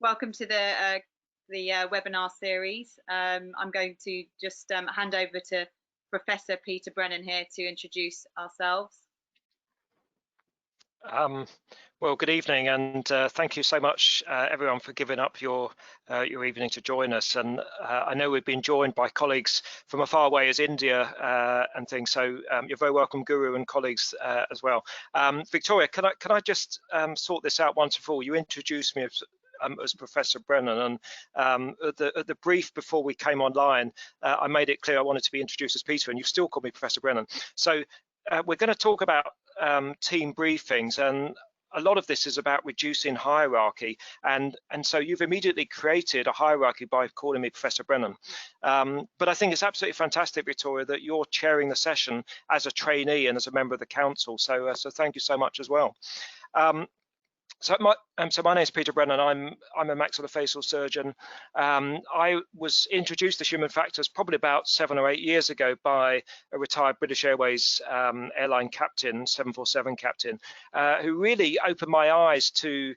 Welcome to the webinar series. I'm going to just hand over to Professor Peter Brennan here to introduce ourselves. Well, good evening, and thank you so much, everyone, for giving up your evening to join us. And I know we've been joined by colleagues from as far away as India and things, so you're very welcome, Guru and colleagues as well. Victoria, can I just sort this out once and for all? You introduced me as Professor Brennan, and at the brief before we came online, I made it clear I wanted to be introduced as Peter, and you've still called me Professor Brennan. So we're going to talk about team briefings, and a lot of this is about reducing hierarchy, and so you've immediately created a hierarchy by calling me Professor Brennan. But I think it's absolutely fantastic, Victoria, that you're chairing the session as a trainee and as a member of the council. So thank you so much as well. So my name is Peter Brennan. I'm a maxillofacial surgeon. I was introduced to human factors probably about 7 or 8 years ago by a retired British Airways airline captain, 747 captain, who really opened my eyes to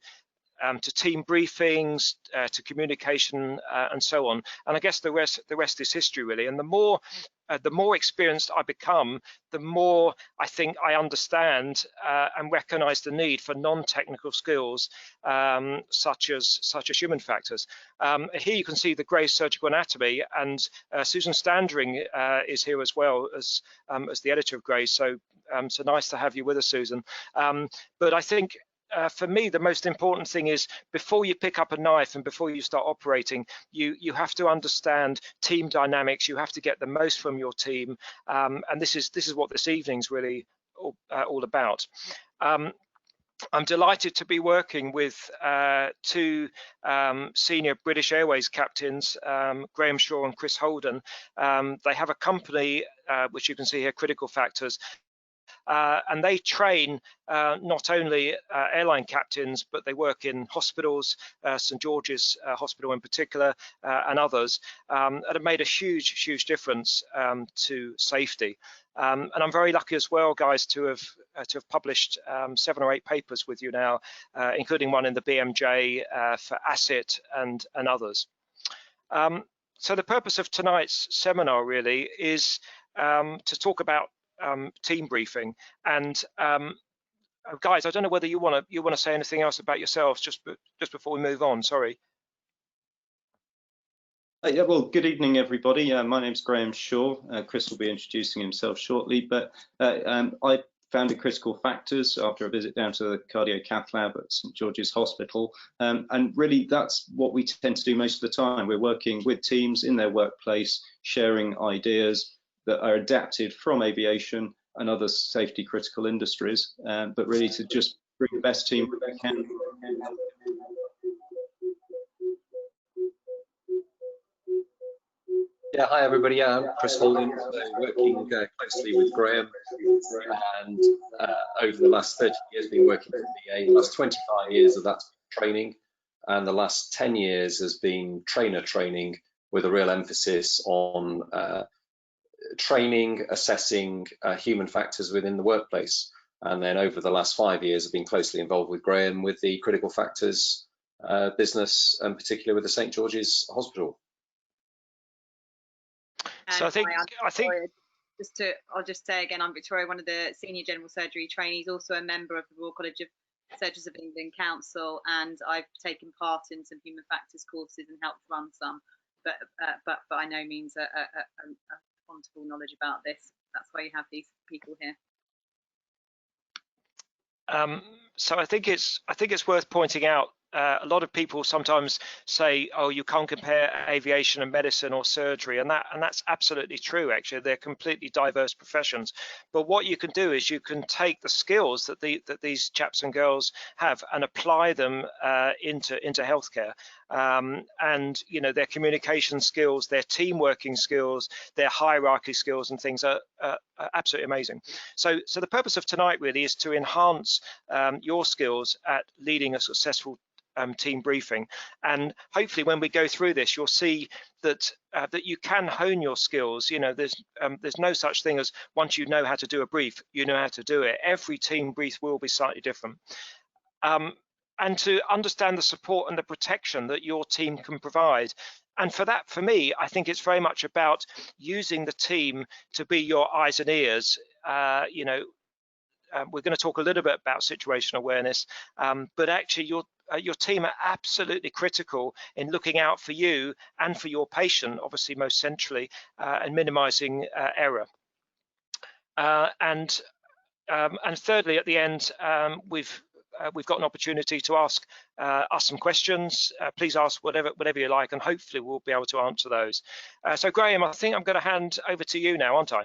team briefings, to communication, and so on. And I guess the rest is history, really. And the more experienced I become, the more I think I understand and recognise the need for non-technical skills such as human factors. Here you can see the Gray's surgical anatomy, and Susan Standring is here as well as the editor of Gray's. So nice to have you with us, Susan. But I think, for me, the most important thing is before you pick up a knife and before you start operating, you have to understand team dynamics. You have to get the most from your team, and this is what this evening's really all about. I'm delighted to be working with two senior British Airways captains, Graham Shaw and Chris Holden. They have a company which you can see here, Critical Factors. And they train not only airline captains, but they work in hospitals, St George's Hospital in particular, and others, and have made a huge difference to safety. And I'm very lucky as well, guys, to have published 7 or 8 papers with you now, including one in the BMJ for ASIT and others. So the purpose of tonight's seminar really is to talk about team briefing, and guys, I don't know whether you want to say anything else about yourselves just before we move on. Sorry. Yeah, well, good evening, everybody. My name's Graham Shaw. Chris will be introducing himself shortly, but I founded Critical Factors after a visit down to the cardio cath lab at St George's Hospital, and really that's what we tend to do most of the time. We're working with teams in their workplace, sharing ideas that are adapted from aviation and other safety critical industries, but really to just bring the best team we can. Yeah, hi everybody. I'm Chris Holden, working closely with Graham, and over the last 30 years been working with BA. The last 25 years of that's training, and the last 10 years has been trainer training with a real emphasis on training, assessing human factors within the workplace. And then over the last 5 years, I've been closely involved with Graham with the Critical Factors business, and particularly with the St George's Hospital. So I think I'll just say again, I'm Victoria, one of the senior general surgery trainees, also a member of the Royal College of Surgeons of England Council, and I've taken part in some human factors courses and helped run some, but by no means a wonderful knowledge about this. That's why you have these people here. So I think it's worth pointing out. A lot of people sometimes say, "Oh, you can't compare aviation and medicine or surgery," and that's absolutely true. Actually, they're completely diverse professions. But what you can do is you can take the skills that these chaps and girls have and apply them into healthcare. And you know, their communication skills, their team working skills, their hierarchy skills, and things are absolutely amazing. So the purpose of tonight really is to enhance your skills at leading a successful team briefing, and hopefully when we go through this, you'll see that you can hone your skills. You know, there's no such thing as once you know how to do a brief, you know how to do it. Every team brief will be slightly different. and to understand the support and the protection that your team can provide. And for that, for me, I think it's very much about using the team to be your eyes and ears. You know, we're going to talk a little bit about situational awareness, but actually your team are absolutely critical in looking out for you and for your patient, obviously most centrally, and minimizing error. And thirdly, at the end, we've got an opportunity to ask us some questions. Please ask whatever you like, and hopefully we'll be able to answer those. So Graham, I think I'm going to hand over to you now, aren't I?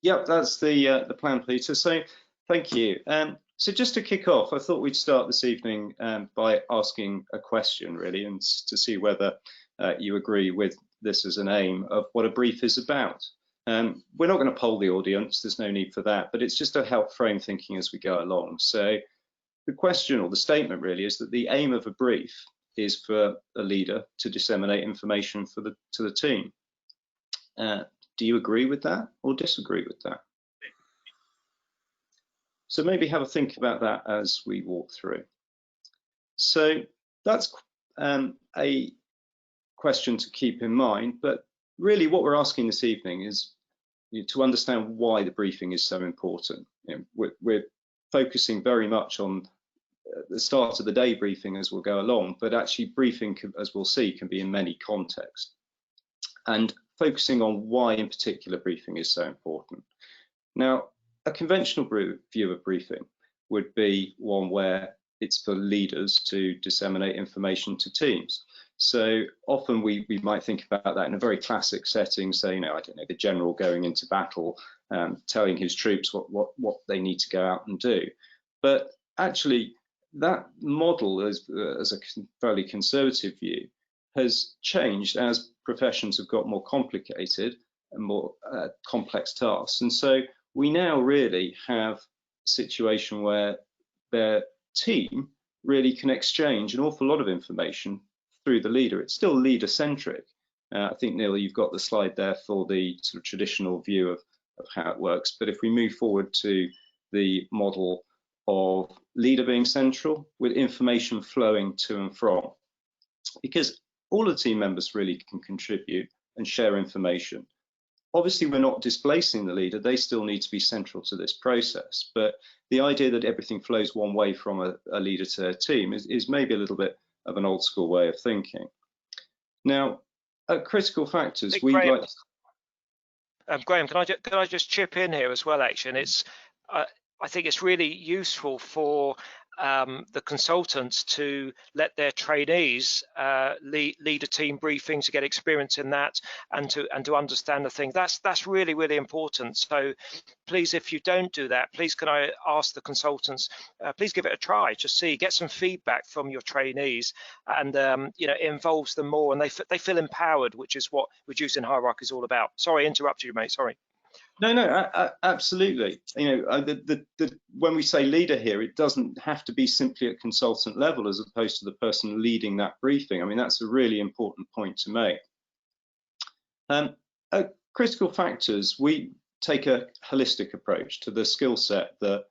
Yep, that's the plan, Peter. So thank you. So just to kick off, I thought we'd start this evening by asking a question, really, and to see whether you agree with this as an aim of what a brief is about. We're not going to poll the audience, there's no need for that, but it's just to help frame thinking as we go along. So the question, or the statement really, is that the aim of a brief is for a leader to disseminate information to the team. Do you agree with that or disagree with that? So maybe have a think about that as we walk through. So that's a question to keep in mind, but really what we're asking this evening is to understand why the briefing is so important. You know, we're focusing very much on the start of the day briefing as we'll go along, but actually briefing, as we'll see, can be in many contexts. And focusing on why in particular briefing is so important. Now, a conventional view of briefing would be one where it's for leaders to disseminate information to teams. So often we might think about that in a very classic setting, say, you know, I don't know, the general going into battle, telling his troops what they need to go out and do. But actually, that model, as a fairly conservative view, has changed as professions have got more complicated and more complex tasks. And so we now really have a situation where their team really can exchange an awful lot of information through the leader. It's still leader-centric. I think, Neil, you've got the slide there for the sort of traditional view of how it works. But if we move forward to the model of leader being central with information flowing to and from, because all the team members really can contribute and share information. Obviously, we're not displacing the leader. They still need to be central to this process. But the idea that everything flows one way from a leader to their team is maybe a little bit of an old school way of thinking. Now, at Critical Factors, we like... Graham, can I just chip in here as well, actually? And it's, I think it's really useful for the consultants to let their trainees lead a team briefing to get experience in that and to understand the thing. That's really, really important. So please, if you don't do that, please can I ask the consultants, please give it a try, just get some feedback from your trainees, and you know, it involves them more and they feel empowered, which is what reducing hierarchy is all about. Sorry, I interrupted you, mate, sorry. No, absolutely. You know, when we say leader here, it doesn't have to be simply at consultant level as opposed to the person leading that briefing. I mean, that's a really important point to make. At Critical Factors, we take a holistic approach to the skill set that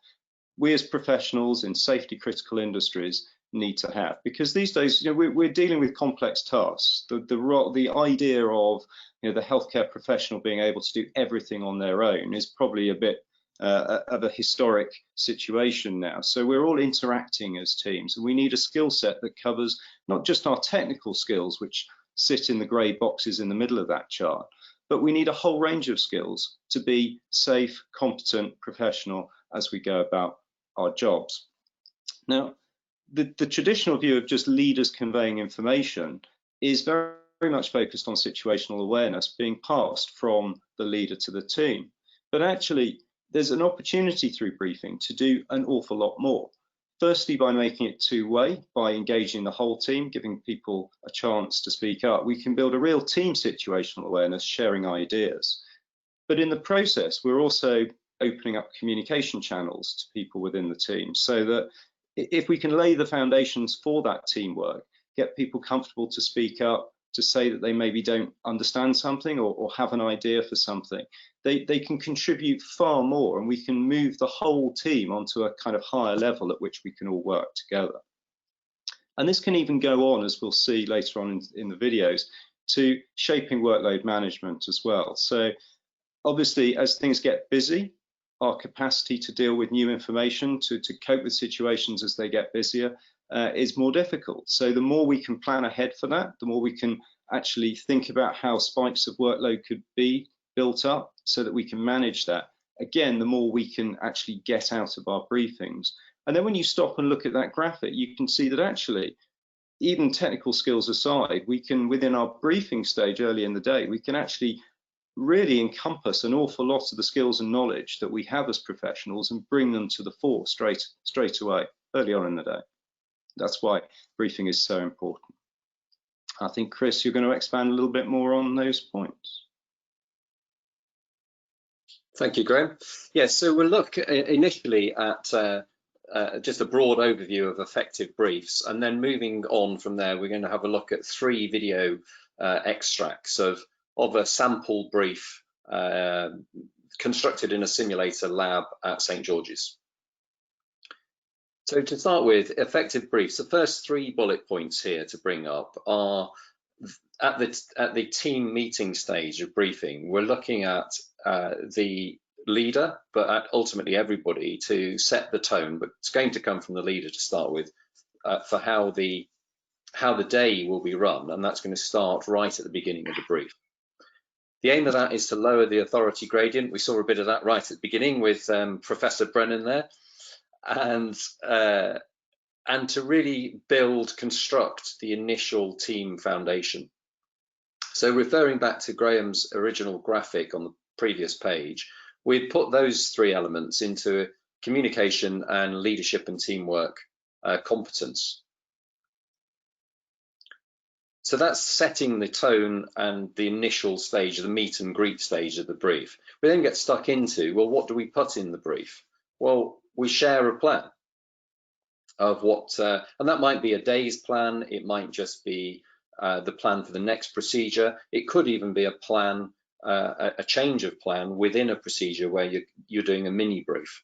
we as professionals in safety critical industries need to have, because these days, you know, we're dealing with complex tasks. The idea of, you know, the healthcare professional being able to do everything on their own is probably a bit of a historic situation now. So we're all interacting as teams, and we need a skill set that covers not just our technical skills, which sit in the grey boxes in the middle of that chart, but we need a whole range of skills to be safe, competent, professional as we go about our jobs. Now, the traditional view of just leaders conveying information is very much focused on situational awareness being passed from the leader to the team. But actually, there's an opportunity through briefing to do an awful lot more. Firstly, by making it two-way, by engaging the whole team, giving people a chance to speak up, we can build a real team situational awareness, sharing ideas. But in the process, we're also opening up communication channels to people within the team, so that if we can lay the foundations for that teamwork, get people comfortable to speak up, to say that they maybe don't understand something or have an idea for something. They can contribute far more, and we can move the whole team onto a kind of higher level at which we can all work together. And this can even go on, as we'll see later on in the videos, to shaping workload management as well. So obviously, as things get busy, our capacity to deal with new information, to cope with situations as they get busier, is more difficult. So the more we can plan ahead for that, the more we can actually think about how spikes of workload could be built up so that we can manage that. Again, the more we can actually get out of our briefings. And then when you stop and look at that graphic, you can see that actually, even technical skills aside, we can, within our briefing stage early in the day, we can actually really encompass an awful lot of the skills and knowledge that we have as professionals and bring them to the fore straight away, early on in the day. That's why briefing is so important. I think, Chris, you're going to expand a little bit more on those points. Thank you, Graham. Yes, so we'll look initially at just a broad overview of effective briefs, and then moving on from there, we're going to have a look at 3 video extracts of a sample brief constructed in a simulator lab at St. George's. So to start with, effective briefs, the first 3 bullet points here to bring up are at the team meeting stage of briefing. We're looking at the leader, but at ultimately everybody, to set the tone, but it's going to come from the leader to start with, for how the day will be run, and that's going to start right at the beginning of the brief. The aim of that is to lower the authority gradient. We saw a bit of that right at the beginning with Professor Brennan there, and to really construct the initial team foundation. So referring back to Graham's original graphic on the previous page, we'd put those 3 elements into communication and leadership and teamwork competence. So that's setting the tone and the initial stage, the meet and greet stage of the brief. We then get stuck into, well, what do we put in the brief? Well, we share a plan of what, and that might be a day's plan, it might just be the plan for the next procedure, it could even be a plan, a change of plan within a procedure where you're doing a mini brief.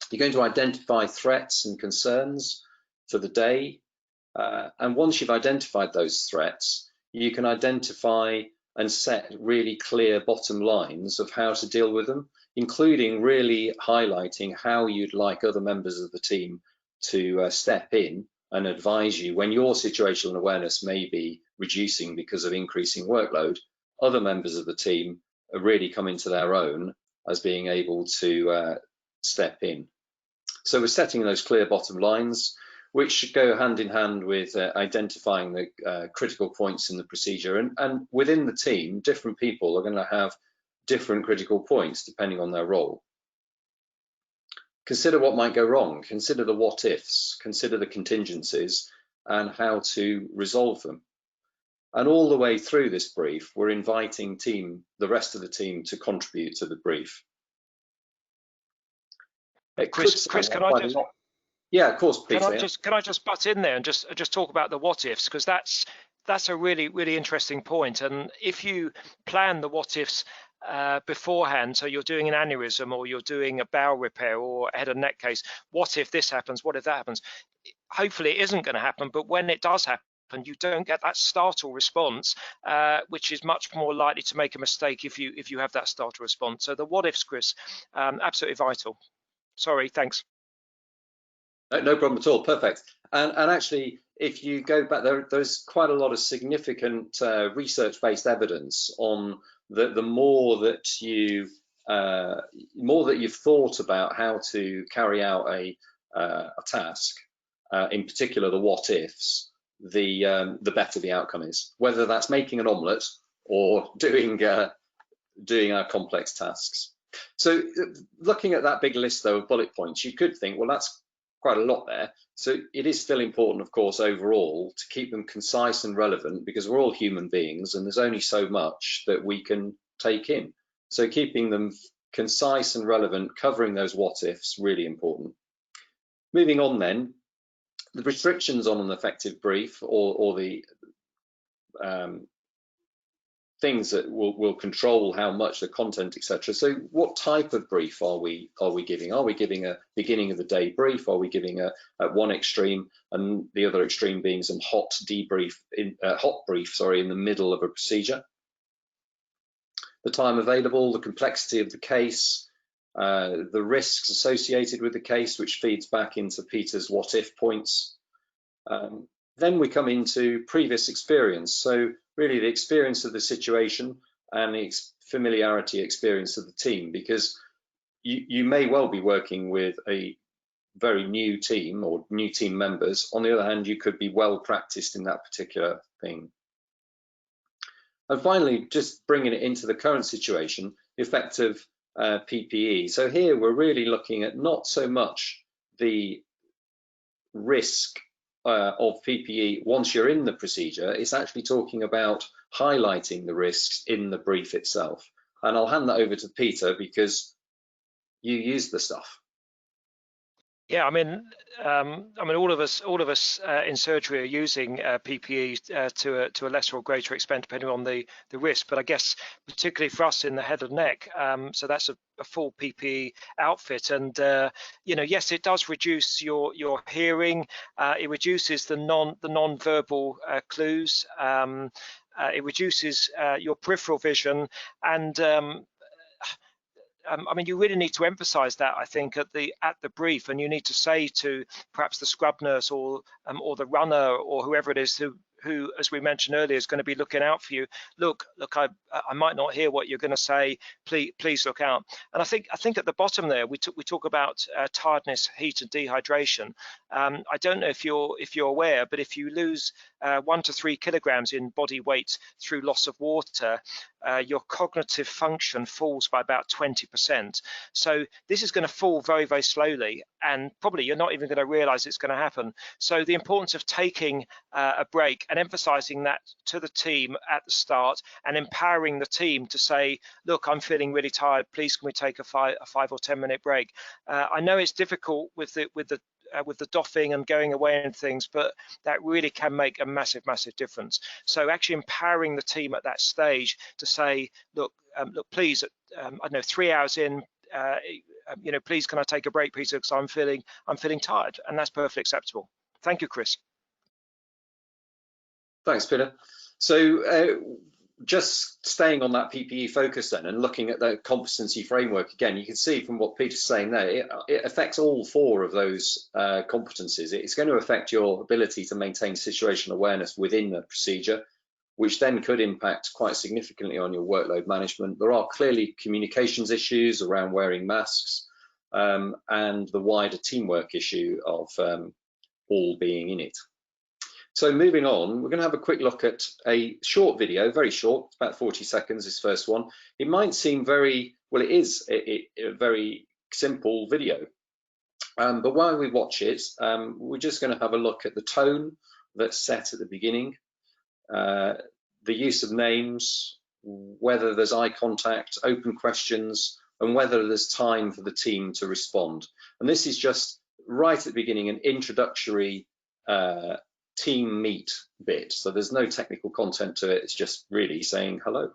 You're going to identify threats and concerns for the day, and once you've identified those threats, you can identify and set really clear bottom lines of how to deal with them, including really highlighting how you'd like other members of the team to step in and advise you when your situational awareness may be reducing because of increasing workload. Other members of the team are really coming to their own as being able to step in. So we're setting those clear bottom lines, which should go hand in hand with identifying the critical points in the procedure. And within the team, different people are going to have different critical points depending on their role. Consider what might go wrong, consider the what ifs, consider the contingencies and how to resolve them. And all the way through this brief, we're inviting the rest of the team to contribute to the brief. Chris, can I just... Yeah, of course, Peter. Can I just butt in there and just talk about the what ifs, because that's a really interesting point. And if you plan the what ifs beforehand, so you're doing an aneurysm or you're doing a bowel repair or a head and neck case, what if this happens, what if that happens? Hopefully it isn't going to happen, but when it does happen, you don't get that startle response, which is much more likely to make a mistake if you have that startle response. So the what ifs, Chris, absolutely vital. Sorry, thanks. No problem at all. Perfect. And actually, if you go back, there's quite a lot of significant research-based evidence on the more that you've thought about how to carry out a task, in particular the what ifs, the better the outcome is. Whether that's making an omelette or doing our complex tasks. So looking at that big list though of bullet points, you could think, well, that's quite a lot there. So it is still important, of course, overall to keep them concise and relevant, because we're all human beings and there's only so much that we can take in. So keeping them concise and relevant, covering those what ifs, really important. Moving on then, the restrictions on an effective brief or the things that will control how much the content, etc. So what type of brief are we giving? Are we giving a beginning of the day brief? Are we giving at one extreme, and the other extreme being some hot brief in the middle of a procedure? The time available, the complexity of the case, the risks associated with the case, which feeds back into Peter's what if points. Then we come into previous experience. So really the experience of the situation and the familiarity experience of the team, because you may well be working with a very new team or new team members. On the other hand, you could be well practiced in that particular thing. And finally, just bringing it into the current situation, effective PPE. So here we're really looking at not so much the risk of PPE once you're in the procedure. It's actually talking about highlighting the risks in the brief itself. And I'll hand that over to Peter because you use the stuff. Yeah, I mean, all of us in surgery are using PPE to a lesser or greater extent, depending on the risk. But I guess particularly for us in the head and neck, so that's a full PPE outfit. And yes, it does reduce your hearing. It reduces the non-verbal clues. It reduces your peripheral vision, and I mean, you really need to emphasise that, I think, at the brief, and you need to say to perhaps the scrub nurse or the runner or whoever it is who, as we mentioned earlier, is going to be looking out for you. Look, I might not hear what you're going to say. Please look out. And I think at the bottom there, we talk about tiredness, heat, and dehydration. I don't know if you're aware, but if you lose 1 to 3 kilograms in body weight through loss of water, your cognitive function falls by about 20%. So this is going to fall very, very slowly, and probably you're not even going to realize it's going to happen. So the importance of taking a break and emphasizing that to the team at the start, and empowering the team to say, look, I'm feeling really tired, please can we take a 5 or 10 minute break? I know it's difficult with the doffing and going away and things, but that really can make a massive difference. So actually empowering the team at that stage to say, look, please, I don't know, 3 hours in, please can I take a break, Peter, because I'm feeling tired, and that's perfectly acceptable. Thank you, Chris. Thanks, Peter. So just staying on that PPE focus then, and looking at the competency framework again, you can see from what Peter's saying there, it affects all 4 of those competencies. It's going to affect your ability to maintain situational awareness within the procedure, which then could impact quite significantly on your workload management. There are clearly communications issues around wearing masks, and the wider teamwork issue of all being in it. So moving on, we're going to have a quick look at a short video, very short, about 40 seconds, this first one. It might seem very, well, it is a very simple video, but while we watch it, we're just going to have a look at the tone that's set at the beginning, the use of names, whether there's eye contact, open questions, and whether there's time for the team to respond. And this is just right at the beginning, an introductory team meet bit. So there's no technical content to it. It's just really saying hello.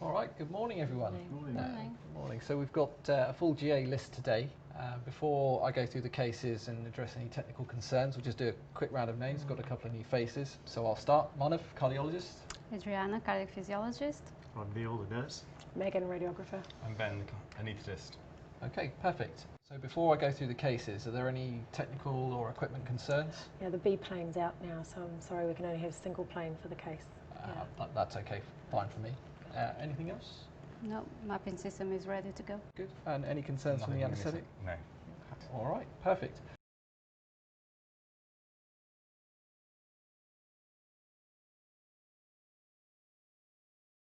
All right, good morning, everyone. Good morning. Good morning. So we've got a full GA list today. Before I go through the cases and address any technical concerns, we'll just do a quick round of names. Got a couple of new faces. So I'll start. Manav, cardiologist. Adriana, cardiac physiologist. I'm Neil, the nurse. Megan, radiographer. I'm Ben, the anaesthetist. Okay, perfect. So before I go through the cases, are there any technical or equipment concerns? Yeah, the B plane's out now, so I'm sorry we can only have a single plane for the case. That's okay, fine for me. Anything else? No, mapping system is ready to go. Good. And any concerns from the anaesthetic? No. All right, perfect.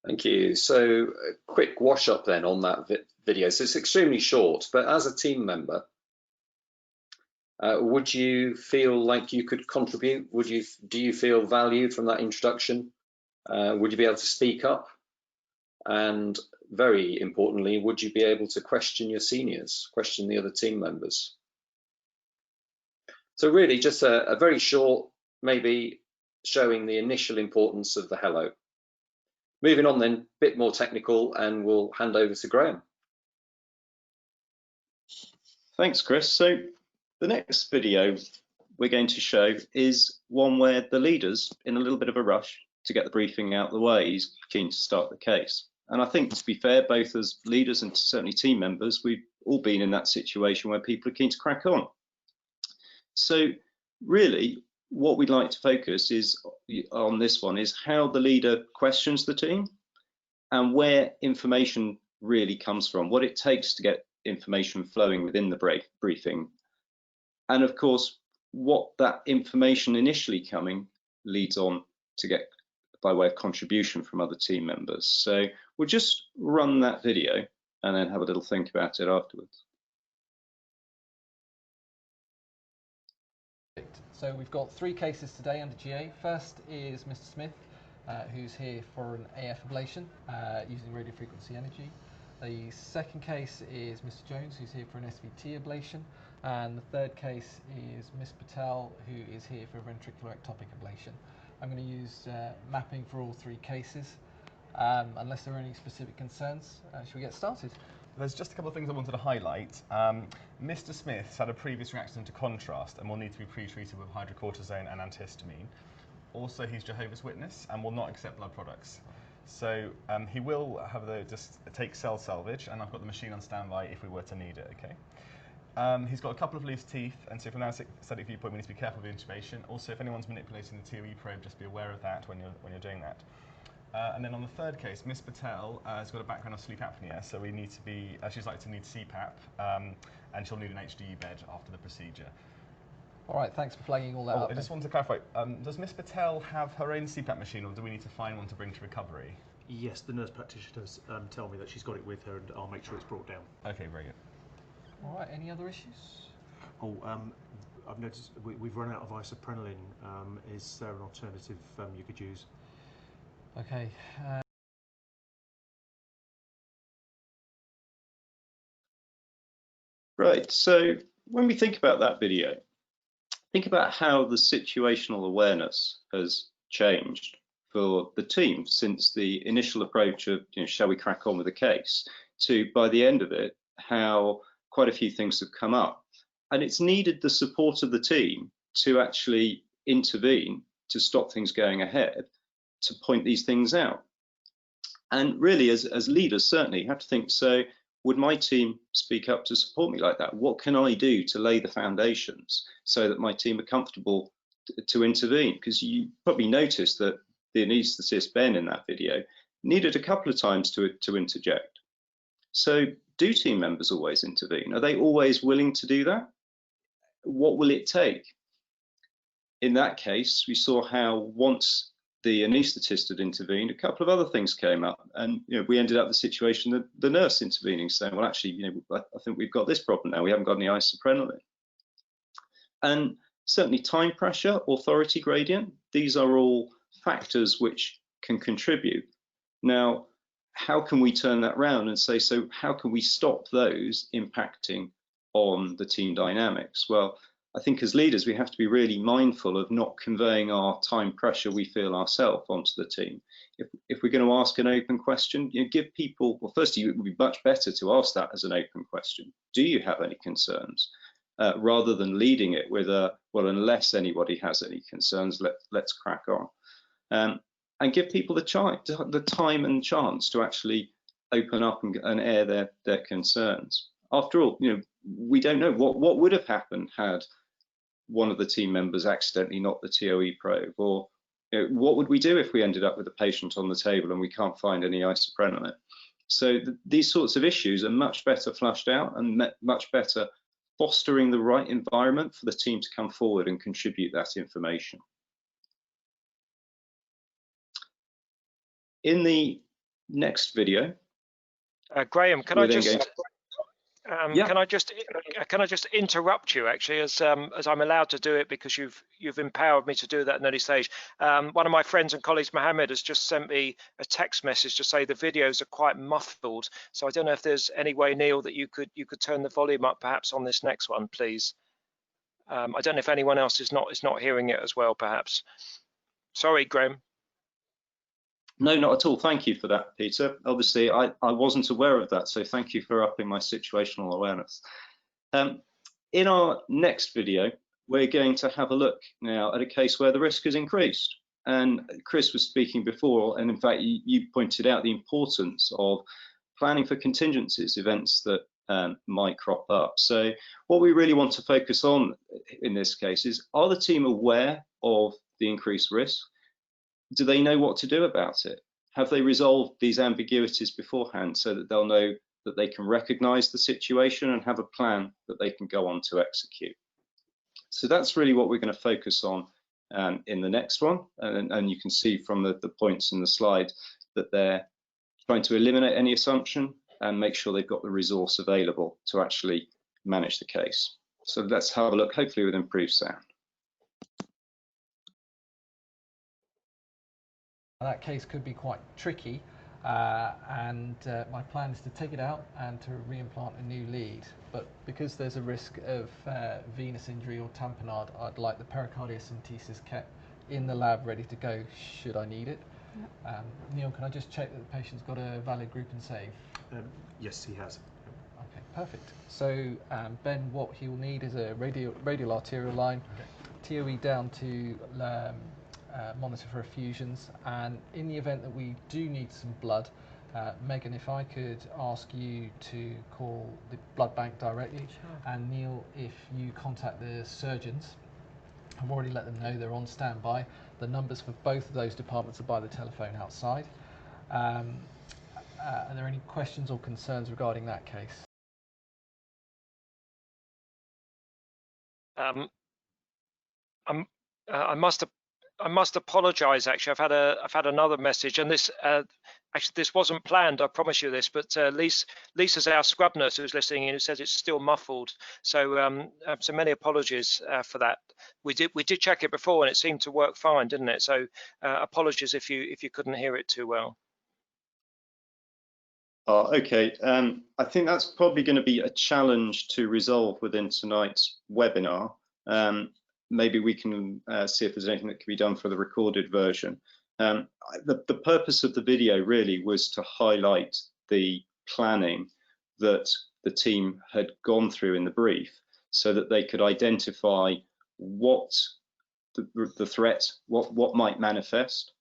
Thank you. So a quick wash up then on that video. So it's extremely short, but as a team member, would you feel like you could contribute? Do you feel valued from that introduction? Would you be able to speak up? And very importantly, would you be able to question your seniors, question the other team members? So really just a very short, maybe showing the initial importance of the hello. Moving on then, a bit more technical, and we'll hand over to Graham. Thanks, Chris. So the next video we're going to show is one where the leader's in a little bit of a rush to get the briefing out of the way. He's keen to start the case. And I think, to be fair, both as leaders and certainly team members, we've all been in that situation where people are keen to crack on. So really, what we'd like to focus is on this one is how the leader questions the team and where information really comes from, what it takes to get information flowing within the briefing. And of course, what that information initially coming leads on to get by way of contribution from other team members. So we'll just run that video and then have a little think about it afterwards. So we've got 3 cases today under GA. First is Mr. Smith, who's here for an AF ablation using radiofrequency energy. The second case is Mr. Jones, who's here for an SVT ablation. And the third case is Ms. Patel, who is here for a ventricular ectopic ablation. I'm going to use mapping for all 3 cases. Unless there are any specific concerns, shall we get started? There's just a couple of things I wanted to highlight. Mr. Smith's had a previous reaction to contrast and will need to be pre-treated with hydrocortisone and antihistamine. Also, he's Jehovah's Witness and will not accept blood products. So he will have the just take cell salvage, and I've got the machine on standby if we were to need it. Okay. He's got a couple of loose teeth, and so from an anesthetic viewpoint, we need to be careful with intubation. Also, if anyone's manipulating the TOE probe, just be aware of that when you're doing that. And then on the third case, Ms. Patel has got a background of sleep apnea, so we need to be, she's likely to need CPAP, and she'll need an HDU bed after the procedure. All right, thanks for flagging all that up. I just wanted to clarify, does Ms. Patel have her own CPAP machine, or do we need to find one to bring to recovery? Yes, the nurse practitioners tell me that she's got it with her, and I'll make sure it's brought down. Okay, very good. All right, any other issues? Oh, I've noticed we've run out of isoprenaline. Is there an alternative you could use? Okay. Right, so when we think about that video, think about how the situational awareness has changed for the team since the initial approach of, shall we crack on with the case, to by the end of it, how quite a few things have come up. And it's needed the support of the team to actually intervene, to stop things going ahead, to point these things out. And really, as leaders, certainly you have to think, so would my team speak up to support me like that? What can I do to lay the foundations so that my team are comfortable to intervene? Because you probably noticed that the anaesthetist Ben in that video needed a couple of times to interject. So do team members always intervene? Are they always willing to do that? What will it take? In that case, we saw how once the anaesthetist had intervened, a couple of other things came up, and we ended up in the situation that the nurse intervening, saying, well, actually, I think we've got this problem now. We haven't got any isoprenaline. And certainly time pressure, authority gradient, these are all factors which can contribute. Now, how can we turn that around and say, so how can we stop those impacting on the team dynamics? Well, I think as leaders, we have to be really mindful of not conveying our time pressure we feel ourselves onto the team. If we're going to ask an open question, give people, well, firstly, it would be much better to ask that as an open question. Do you have any concerns? Rather than leading it with a, well, unless anybody has any concerns, let's crack on. And give people the time and chance to actually open up and air their concerns. After all, we don't know what would have happened had one of the team members accidentally knocked the TOE probe, or what would we do if we ended up with a patient on the table and we can't find any isoprenaline? So these sorts of issues are much better flushed out and much better fostering the right environment for the team to come forward and contribute that information. In the next video, Graham, can I just Yeah. Can I just interrupt you actually, as I'm allowed to do it because you've empowered me to do that at an early stage. One of my friends and colleagues, Mohammed, has just sent me a text message to say the videos are quite muffled. So I don't know if there's any way, Neil, that you could turn the volume up perhaps on this next one, please. I don't know if anyone else is not hearing it as well, perhaps. Sorry, Graham. No, not at all. Thank you for that, Peter. Obviously, I wasn't aware of that, so thank you for upping my situational awareness. In our next video, we're going to have a look now at a case where the risk has increased. And Chris was speaking before, and in fact, you pointed out the importance of planning for contingencies, events that might crop up. So what we really want to focus on in this case is, are the team aware of the increased risk? Do they know what to do about it? Have they resolved these ambiguities beforehand so that they'll know that they can recognize the situation and have a plan that they can go on to execute? So that's really what we're going to focus on in the next one. And you can see from the points in the slide that they're trying to eliminate any assumption and make sure they've got the resource available to actually manage the case. So let's have a look, hopefully with improved sound. That case could be quite tricky, and my plan is to take it out and to reimplant a new lead. But because there's a risk of venous injury or tamponade, I'd like the pericardiocentesis kept in the lab ready to go should I need it. Yep. Neil, can I just check that the patient's got a valid group and save? Yes, he has. Okay, perfect. So Ben, what he will need is a radial arterial line, okay. TOE down to monitor for effusions, and in the event that we do need some blood, Megan, if I could ask you to call the blood bank directly, sure. And Neil, if you contact the surgeons, I've already let them know they're on standby. The numbers for both of those departments are by the telephone outside. Are there any questions or concerns regarding that case? I must apologise. Actually, I've had another message, and this actually this wasn't planned. I promise you this, but Lisa's our scrub nurse who's listening in, who says it's still muffled. So so many apologies for that. We did check it before, and it seemed to work fine, didn't it? So apologies if you couldn't hear it too well. Okay, I think that's probably going to be a challenge to resolve within tonight's webinar. Maybe we can see if there's anything that can be done for the recorded version. The purpose of the video really was to highlight the planning that the team had gone through in the brief so that they could identify what the threat, what might manifest.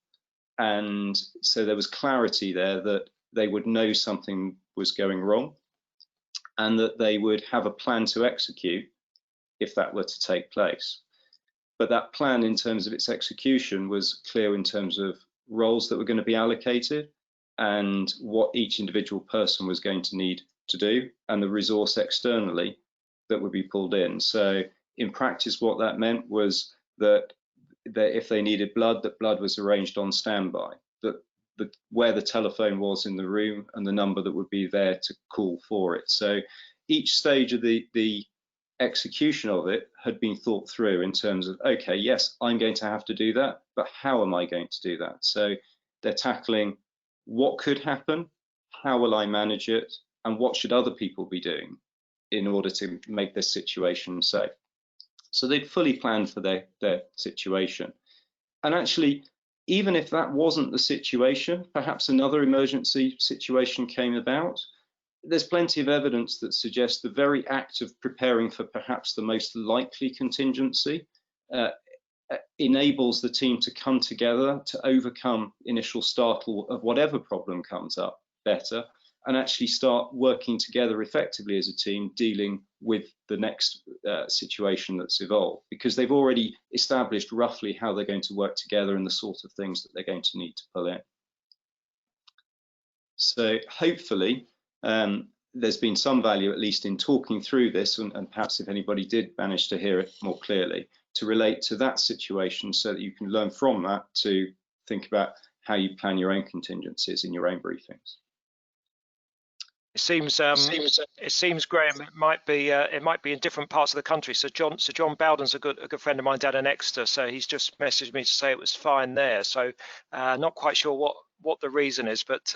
And so there was clarity there that they would know something was going wrong and that they would have a plan to execute if that were to take place. But that plan in terms of its execution was clear in terms of roles that were going to be allocated and what each individual person was going to need to do and the resource externally that would be pulled in. So in practice, what that meant was that if they needed blood, that blood was arranged on standby, that where the telephone was in the room and the number that would be there to call for it. So each stage of the execution of it had been thought through in terms of, okay, yes, I'm going to have to do that, but how am I going to do that? So they're tackling what could happen, how will I manage it, and what should other people be doing in order to make this situation safe. So they'd fully planned for their situation. And actually, even if that wasn't the situation, perhaps another emergency situation came about, there's plenty of evidence that suggests the very act of preparing for perhaps the most likely contingency enables the team to come together to overcome initial startle of whatever problem comes up better and actually start working together effectively as a team dealing with the next situation that's evolved, because they've already established roughly how they're going to work together and the sort of things that they're going to need to pull in. So hopefully there's been some value, at least in talking through this, and perhaps if anybody did manage to hear it more clearly, to relate to that situation so that you can learn from that to think about how you plan your own contingencies in your own briefings. It seems, Graham, it might be in different parts of the country. So John Bowden's a good friend of mine down in Exeter. So he's just messaged me to say it was fine there. So not quite sure what the reason is, but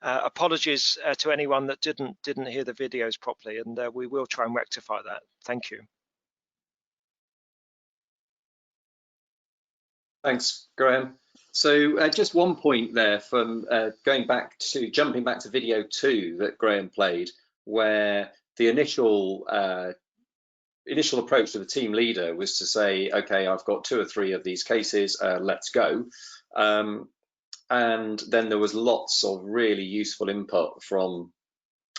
apologies to anyone that didn't hear the videos properly, and we will try and rectify that. Thank you. Thanks, Graham. So just one point there from jumping back to video 2 that Graham played, where the initial approach to the team leader was to say, okay, I've got 2 or 3 of these cases, let's go. And then there was lots of really useful input from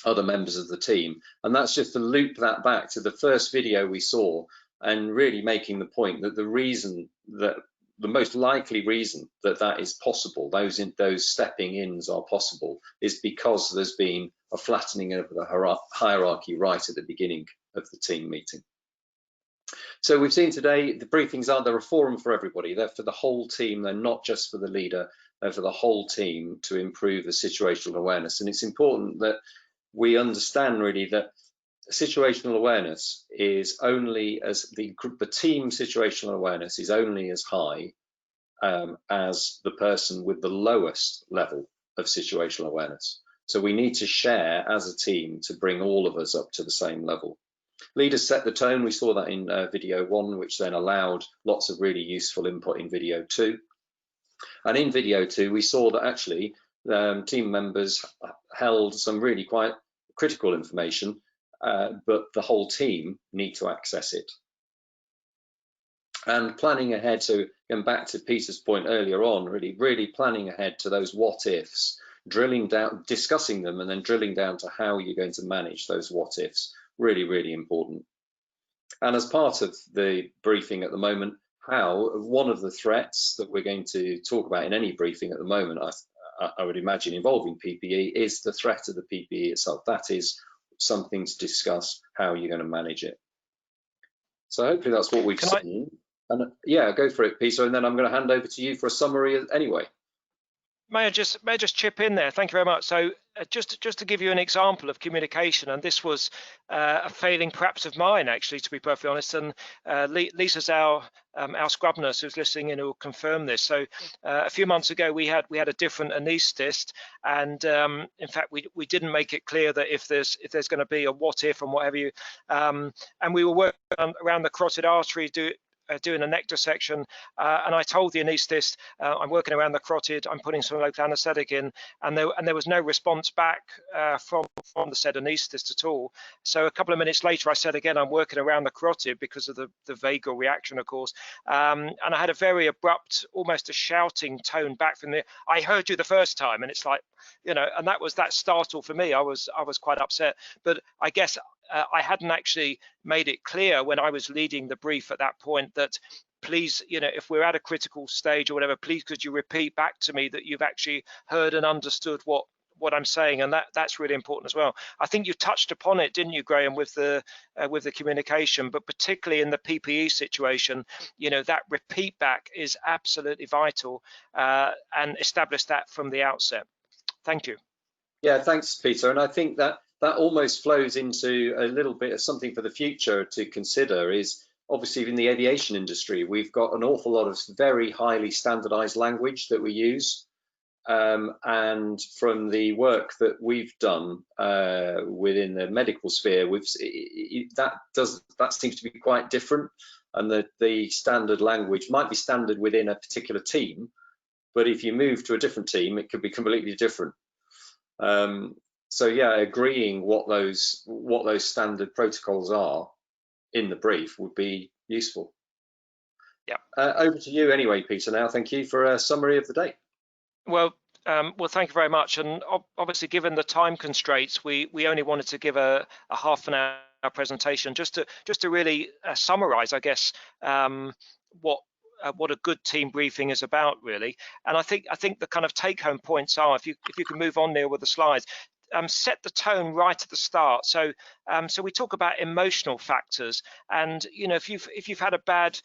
other members of the team. And that's just to loop that back to the first video we saw, and really making the point that the most likely reason that is possible, those stepping ins are possible, is because there's been a flattening of the hierarchy right at the beginning of the team meeting. So we've seen today the briefings they're a forum for everybody. They're for the whole team. They're not just for the leader. They're for the whole team to improve the situational awareness. And it's important that we understand really that situational awareness is only as the team situational awareness is only as high as the person with the lowest level of situational awareness. So we need to share as a team to bring all of us up to the same level. Leaders set the tone. We saw that in video 1, which then allowed lots of really useful input in video 2. And in video 2, we saw that actually team members held some really quite critical information, but the whole team need to access it. And planning ahead, so going back to Peter's point earlier on, really planning ahead to those what ifs, drilling down, discussing them, and then drilling down to how you're going to manage those what ifs, really important. And as part of the briefing at the moment, one of the threats that we're going to talk about in any briefing at the moment, I would imagine involving PPE, is the threat of the PPE itself. That is something to discuss, how you're going to manage it. So hopefully that's what we've seen. And yeah, go for it, Peter, and then I'm going to hand over to you for a summary anyway. May I just chip in there? Thank you very much. So just to give you an example of communication, and this was a failing perhaps of mine, actually, to be perfectly honest, and Lisa's our scrub nurse who's listening in who will confirm this. So a few months ago we had a different anaesthetist, and in fact we didn't make it clear that if there's going to be a what if and whatever you, and we were working around the carotid artery doing a neck dissection, and I told the anaesthetist I'm working around the carotid, I'm putting some local anaesthetic in, and there was no response back from the said anaesthetist at all. So a couple of minutes later I said again I'm working around the carotid because of the vagal reaction, of course, and I had a very abrupt, almost a shouting tone back from the, I heard you the first time, and it's like, you know, and that startled for me. I was quite upset, but I guess I hadn't actually made it clear when I was leading the brief at that point that please, you know, if we're at a critical stage or whatever, please could you repeat back to me that you've actually heard and understood what I'm saying, and that's really important as well. I think you touched upon it, didn't you, Graham, with the communication, but particularly in the PPE situation, you know, that repeat back is absolutely vital, and establish that from the outset. Thank you. Yeah, thanks, Peter. And I think that almost flows into a little bit of something for the future to consider. Is obviously in the aviation industry, we've got an awful lot of very highly standardized language that we use. And from the work that we've done within the medical sphere, that seems to be quite different. And the standard language might be standard within a particular team, but if you move to a different team, it could be completely different. So yeah, agreeing what those standard protocols are in the brief would be useful. Yeah. Over to you anyway, Peter. Now, thank you for a summary of the day. Well, thank you very much. And obviously, given the time constraints, we only wanted to give a half an hour presentation just to really summarize, I guess, what a good team briefing is about, really. And I think the kind of take-home points are, if you can move on, Neil, with the slides. set the tone right at the start. So so we talk about emotional factors, and if you've had a bad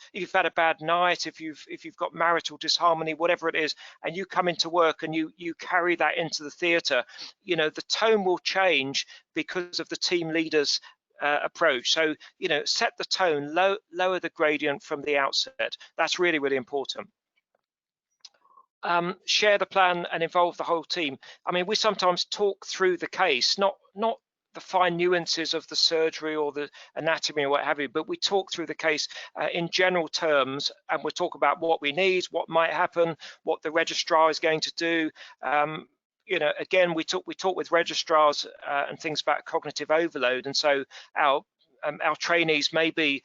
night, if you've got marital disharmony, whatever it is, and you come into work and you carry that into the theatre, the tone will change because of the team leader's approach. So set the tone, lower the gradient from the outset. That's really, really important. Share the plan and involve the whole team. I mean, we sometimes talk through the case, not the fine nuances of the surgery or the anatomy or what have you, but we talk through the case in general terms, and we talk about what we need, what might happen, what the registrar is going to do. Again, we talk with registrars and things about cognitive overload, and so our trainees may be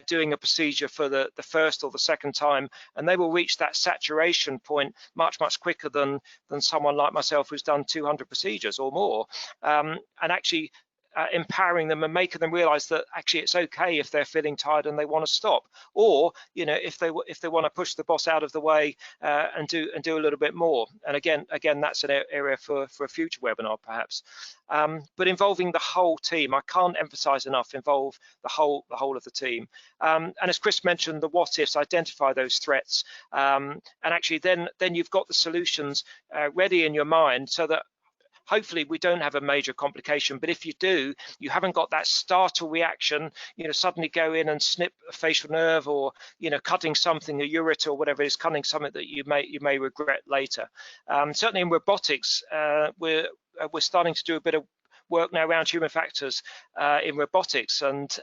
doing a procedure for the first or the second time, and they will reach that saturation point much quicker than someone like myself who's done 200 procedures or more, and actually empowering them and making them realize that actually it's okay if they're feeling tired and they want to stop, or if they want to push the boss out of the way and do a little bit more. And again that's an area for a future webinar perhaps. But involving the whole team, I can't emphasize enough, involve the whole of the team. And as Chris mentioned, the what ifs, identify those threats, and actually then you've got the solutions ready in your mind, so that hopefully we don't have a major complication. But if you do, you haven't got that startle reaction, suddenly go in and snip a facial nerve, or cutting something, a ureter or whatever it is, cutting something that you may regret later. Certainly in robotics, we're starting to do a bit of work now around human factors in robotics, and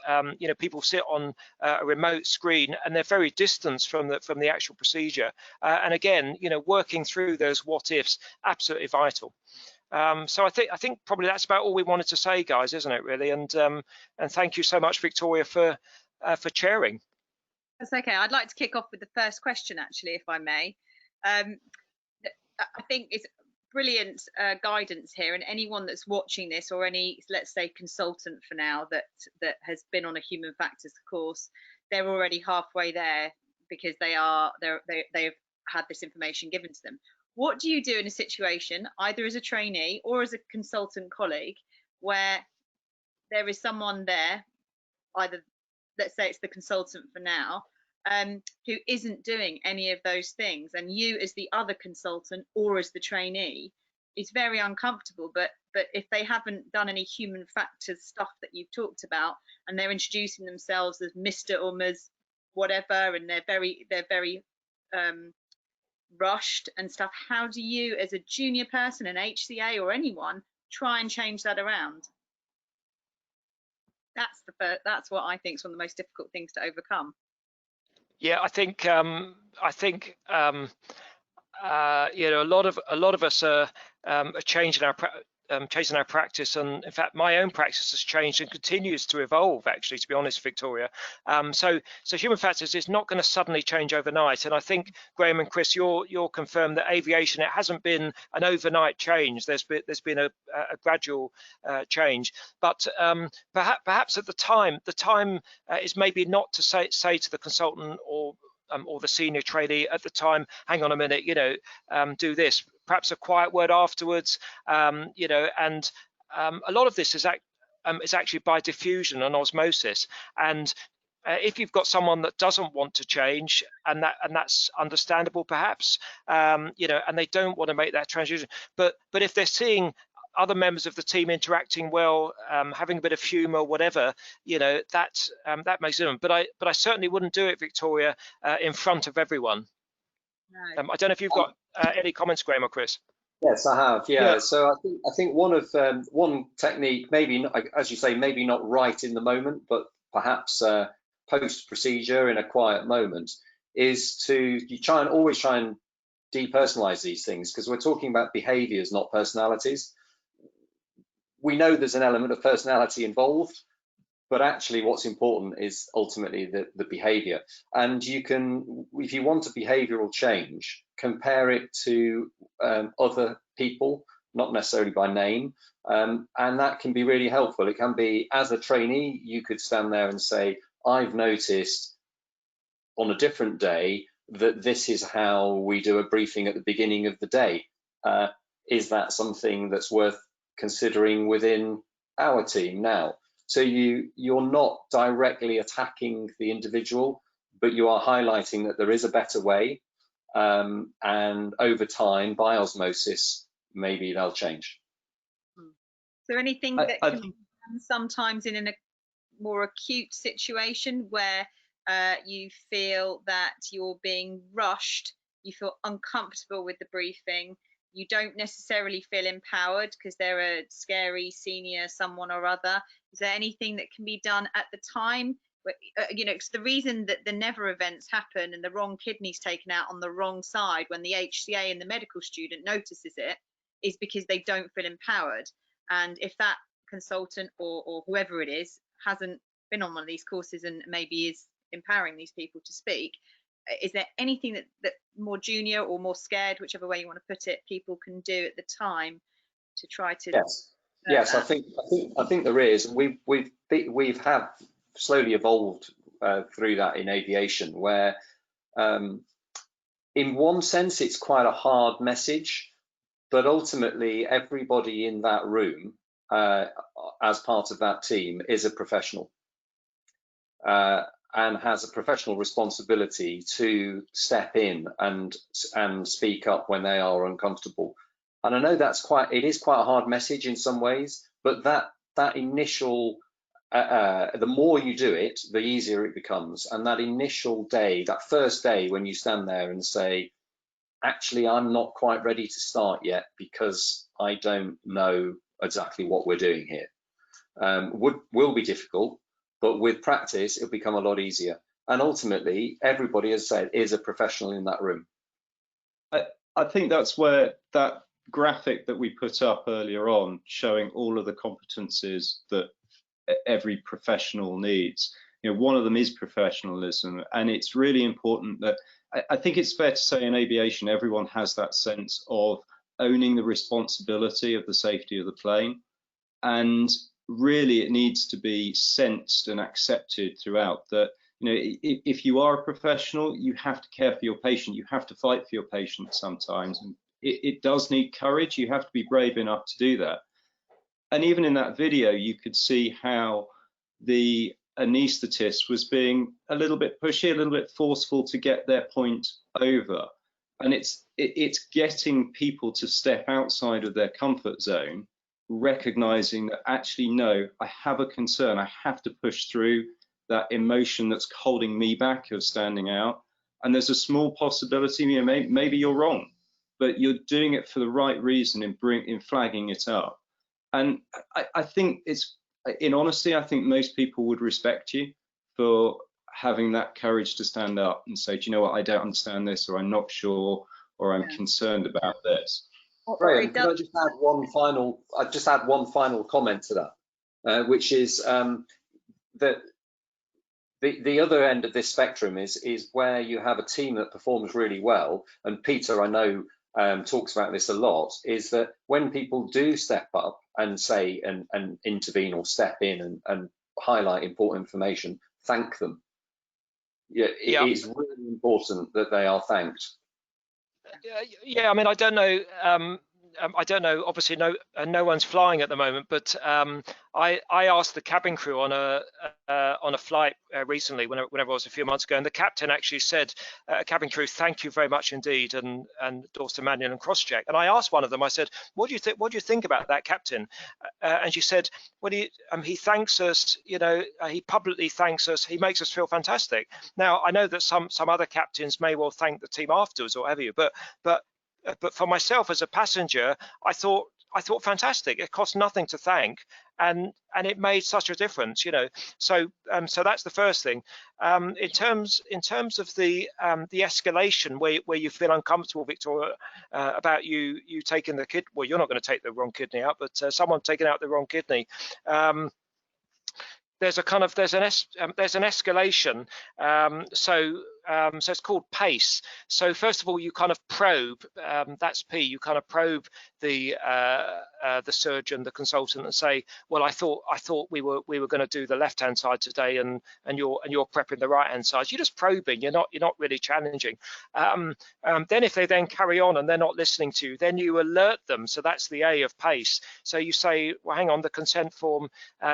people sit on a remote screen and they're very distant from the actual procedure, and again working through those what ifs, absolutely vital. So I think probably that's about all we wanted to say, guys, isn't it, really? And thank you so much, Victoria, for chairing. That's okay. I'd like to kick off with the first question, actually, if I may. I think it's brilliant guidance here, and anyone that's watching this, or any, let's say, consultant for now that has been on a human factors course, they're already halfway there because they've had this information given to them. What do you do in a situation, either as a trainee or as a consultant colleague, where there is someone there, either, let's say it's the consultant for now, who isn't doing any of those things, and you as the other consultant or as the trainee is very uncomfortable, but if they haven't done any human factors stuff that you've talked about, and they're introducing themselves as Mr. or Ms. whatever, and they're very rushed and stuff, how do you as a junior person, an HCA or anyone, try and change that around? That's what I think is one of the most difficult things to overcome. Yeah, I think a lot of us are changing our practice, and in fact my own practice has changed and continues to evolve, actually, to be honest, Victoria. So human factors is not going to suddenly change overnight, and I think Graham and Chris, you're confirmed that aviation, it hasn't been an overnight change. There's been a gradual change, but perhaps at the time is maybe not to say to the consultant or the senior trainee at the time, hang on a minute, do this. Perhaps a quiet word afterwards, and a lot of this is actually by diffusion and osmosis. And if you've got someone that doesn't want to change, and that's understandable, perhaps, and they don't want to make that transition, but if they're seeing other members of the team interacting well, having a bit of humour, whatever, that makes it. But I certainly wouldn't do it, Victoria, in front of everyone. No. I don't know if you've got any comments, Graham or Chris. Yes, I have. Yeah. So I think one technique, maybe not, as you say, maybe not right in the moment, but perhaps post procedure in a quiet moment, is to always try and depersonalize these things, because we're talking about behaviours, not personalities. We know there's an element of personality involved, but actually what's important is ultimately the behavior. And you can, if you want a behavioral change, compare it to other people, not necessarily by name, and that can be really helpful. It can be, as a trainee, you could stand there and say, I've noticed on a different day that this is how we do a briefing at the beginning of the day. Is that something that's worth considering within our team now. So you're not directly attacking the individual, but you are highlighting that there is a better way, and over time, by osmosis, maybe they'll change. Is there anything that can be done sometimes in a more acute situation where you feel that you're being rushed, you feel uncomfortable with the briefing, you don't necessarily feel empowered because they're a scary senior someone or other? Is there anything that can be done at the time? You know, it's the reason that the never events happen and the wrong kidney's taken out on the wrong side when the HCA and the medical student notices it is because they don't feel empowered. And if that consultant or whoever it is hasn't been on one of these courses and maybe is empowering these people to speak, is there anything that more junior or more scared, whichever way you want to put it, people can do at the time to try to? Yes, I think there is. We've have slowly evolved through that in aviation, where in one sense it's quite a hard message, but ultimately everybody in that room as part of that team is a professional and has a professional responsibility to step in and speak up when they are uncomfortable. And I know it is quite a hard message in some ways, but that initial the more you do it, the easier it becomes. And that initial day, that first day when you stand there and say, actually, I'm not quite ready to start yet because I don't know exactly what we're doing here, will be difficult, but with practice, it'll become a lot easier. And ultimately, everybody, as I said, is a professional in that room. I think that's where that graphic that we put up earlier on, showing all of the competencies that every professional needs, you know, one of them is professionalism, and it's really important that I think it's fair to say in aviation everyone has that sense of owning the responsibility of the safety of the plane, and really it needs to be sensed and accepted throughout that, you know, if you are a professional, you have to care for your patient, you have to fight for your patient sometimes, and it does need courage. You have to be brave enough to do that. And even in that video, you could see how the anaesthetist was being a little bit pushy, a little bit forceful to get their point over. And it's getting people to step outside of their comfort zone, recognizing that actually, no, I have a concern. I have to push through that emotion that's holding me back of standing out. And there's a small possibility, you know, maybe you're wrong, but you're doing it for the right reason in flagging it up. And I think in honesty, I think most people would respect you for having that courage to stand up and say, do you know what, I don't understand this, or I'm not sure, or I'm concerned about this. Graham, can I just add one final comment to that, which is that the other end of this spectrum is where you have a team that performs really well, and Peter, I know, talks about this a lot, is that when people do step up and say and intervene or step in and highlight important information, thank them. It is really important that they are thanked. Yeah, I mean, I don't know. Obviously, no one's flying at the moment, but I asked the cabin crew on a flight recently, whenever it was a few months ago, and the captain actually said, "Cabin crew, thank you very much indeed," and Dorset Mannion and Crosscheck. And I asked one of them, I said, "What do you think about that, Captain?" And she said, "Well, he thanks us. You know, he publicly thanks us. He makes us feel fantastic." Now, I know that some other captains may well thank the team afterwards or whatever you, but for myself as a passenger, I thought fantastic. It cost nothing to thank, and it made such a difference, you know. So that's the first thing. In terms of the escalation where you feel uncomfortable, Victoria, about you taking the kid. Well, you're not going to take the wrong kidney out, but someone taking out the wrong kidney. There's an escalation. So so it's called PACE. So first of all, you kind of probe, that's P, you kind of probe the surgeon, the consultant, and say, well, I thought we were going to do the left hand side today, and you're prepping the right hand side. You're just probing. You're not really challenging. Then if they then carry on and they're not listening to you, then you alert them. So that's the A of PACE. So you say, well, hang on, the consent form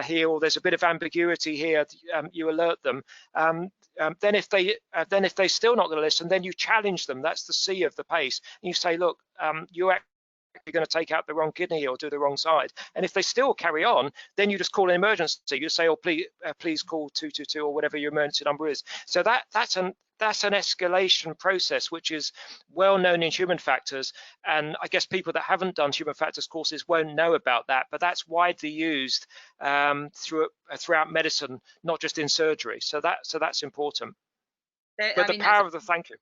here, or there's a bit of ambiguity here. You alert them. Then if they still not going to listen, then you challenge them. That's the C of the PACE. And you say, look, you're actually going to take out the wrong kidney or do the wrong side. And if they still carry on, then you just call an emergency. You say, oh, please call 222 or whatever your emergency number is. So that's an escalation process, which is well known in human factors, and I guess people that haven't done human factors courses won't know about that, but that's widely used throughout medicine, not just in surgery. So that's important. But the power of the thank you.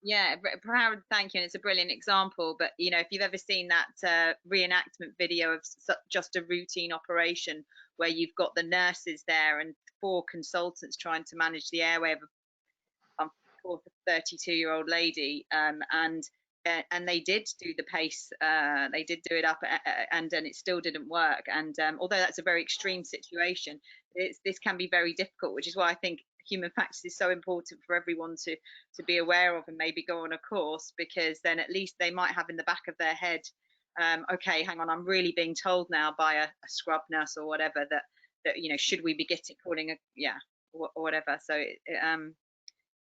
Yeah, power of the thank you, and it's a brilliant example. But you know, if you've ever seen that reenactment video of just a routine operation where you've got the nurses there and 4 consultants trying to manage the airway of a 32-year-old lady, and they did do the PACE, they did do it up, and it still didn't work. And although that's a very extreme situation, this can be very difficult, which is why I think human factors is so important for everyone to be aware of and maybe go on a course, because then at least they might have in the back of their head, okay, hang on, I'm really being told now by a scrub nurse or whatever that you know, should we be calling a or whatever. So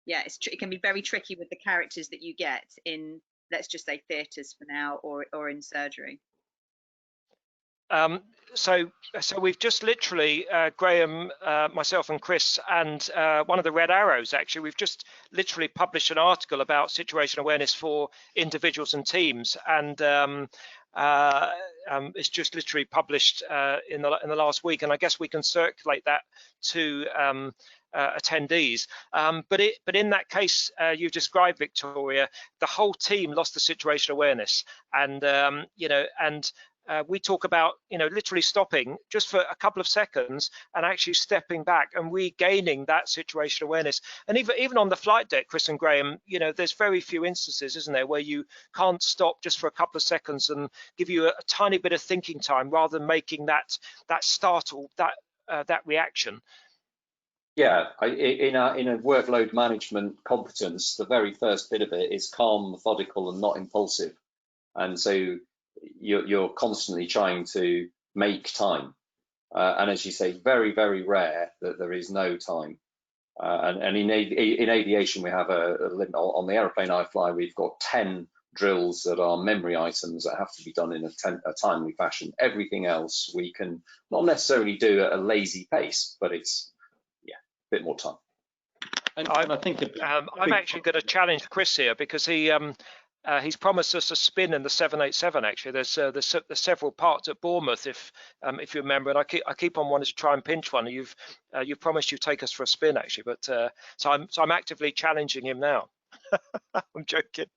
yeah, it can be very tricky with the characters that you get in, let's just say, theatres for now, or in surgery. So we've just literally, Graham, myself and Chris, and one of the Red Arrows, actually, we've just literally published an article about situation awareness for individuals and teams, and it's just literally published in the last week, and I guess we can circulate that to attendees. But in that case you've described, Victoria, the whole team lost the situation awareness, and you know, and we talk about, you know, literally stopping just for a couple of seconds and actually stepping back and regaining that situation awareness. And even on the flight deck, Chris and Graham, you know, there's very few instances, isn't there, where you can't stop just for a couple of seconds and give you a tiny bit of thinking time rather than making that startle, that reaction. Yeah, in a workload management competence, the very first bit of it is calm, methodical, and not impulsive. And so you're constantly trying to make time. And as you say, very, very rare that there is no time. And in aviation, we have a limit. On the aeroplane I fly, we've got 10 drills that are memory items that have to be done in a timely fashion. Everything else we can not necessarily do at a lazy pace, but it's bit more time. And I think I'm actually going to challenge Chris here, because he's promised us a spin in the 787. Actually, there's several parts at Bournemouth, if you remember, and I keep on wanting to try and pinch one. You've promised you take us for a spin, actually, but so I'm actively challenging him now. I'm joking.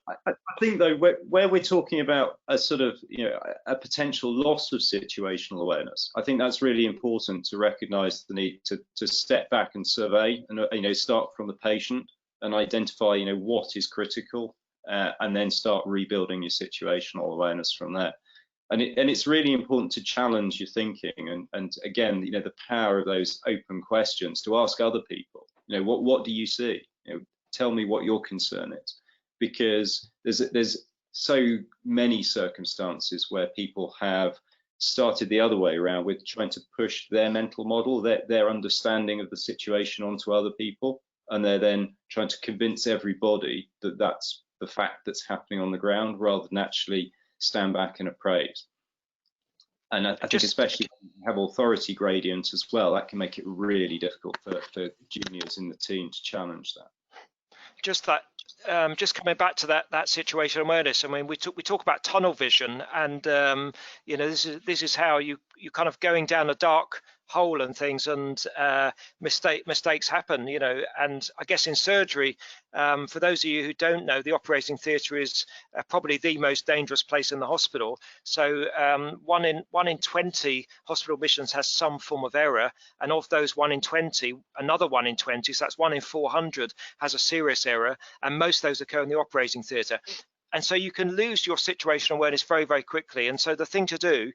I think though, where we're talking about a sort of, you know, a potential loss of situational awareness, I think that's really important to recognise the need to step back and survey, and you know, start from the patient and identify, you know, what is critical, and then start rebuilding your situational awareness from there. And it's really important to challenge your thinking, and again, you know, the power of those open questions to ask other people, you know, what do you see? You know, tell me what your concern is. Because there's so many circumstances where people have started the other way around, with trying to push their mental model, their understanding of the situation onto other people, and they're then trying to convince everybody that that's the fact that's happening on the ground, rather than actually stand back and appraise. And I think especially when you have authority gradient as well, that can make it really difficult for juniors in the team to challenge that. Just that just coming back to that situation awareness. I mean, we talk about tunnel vision, and you know, this is how you kind of going down a dark hole and things, and mistakes happen, you know. And I guess in surgery, for those of you who don't know, the operating theatre is probably the most dangerous place in the hospital. So 1 in 20 hospital admissions has some form of error, and of those 1 in 20, another 1 in 20, so that's 1 in 400 has a serious error, and most of those occur in the operating theatre. And so you can lose your situational awareness very, very quickly. And so the thing to do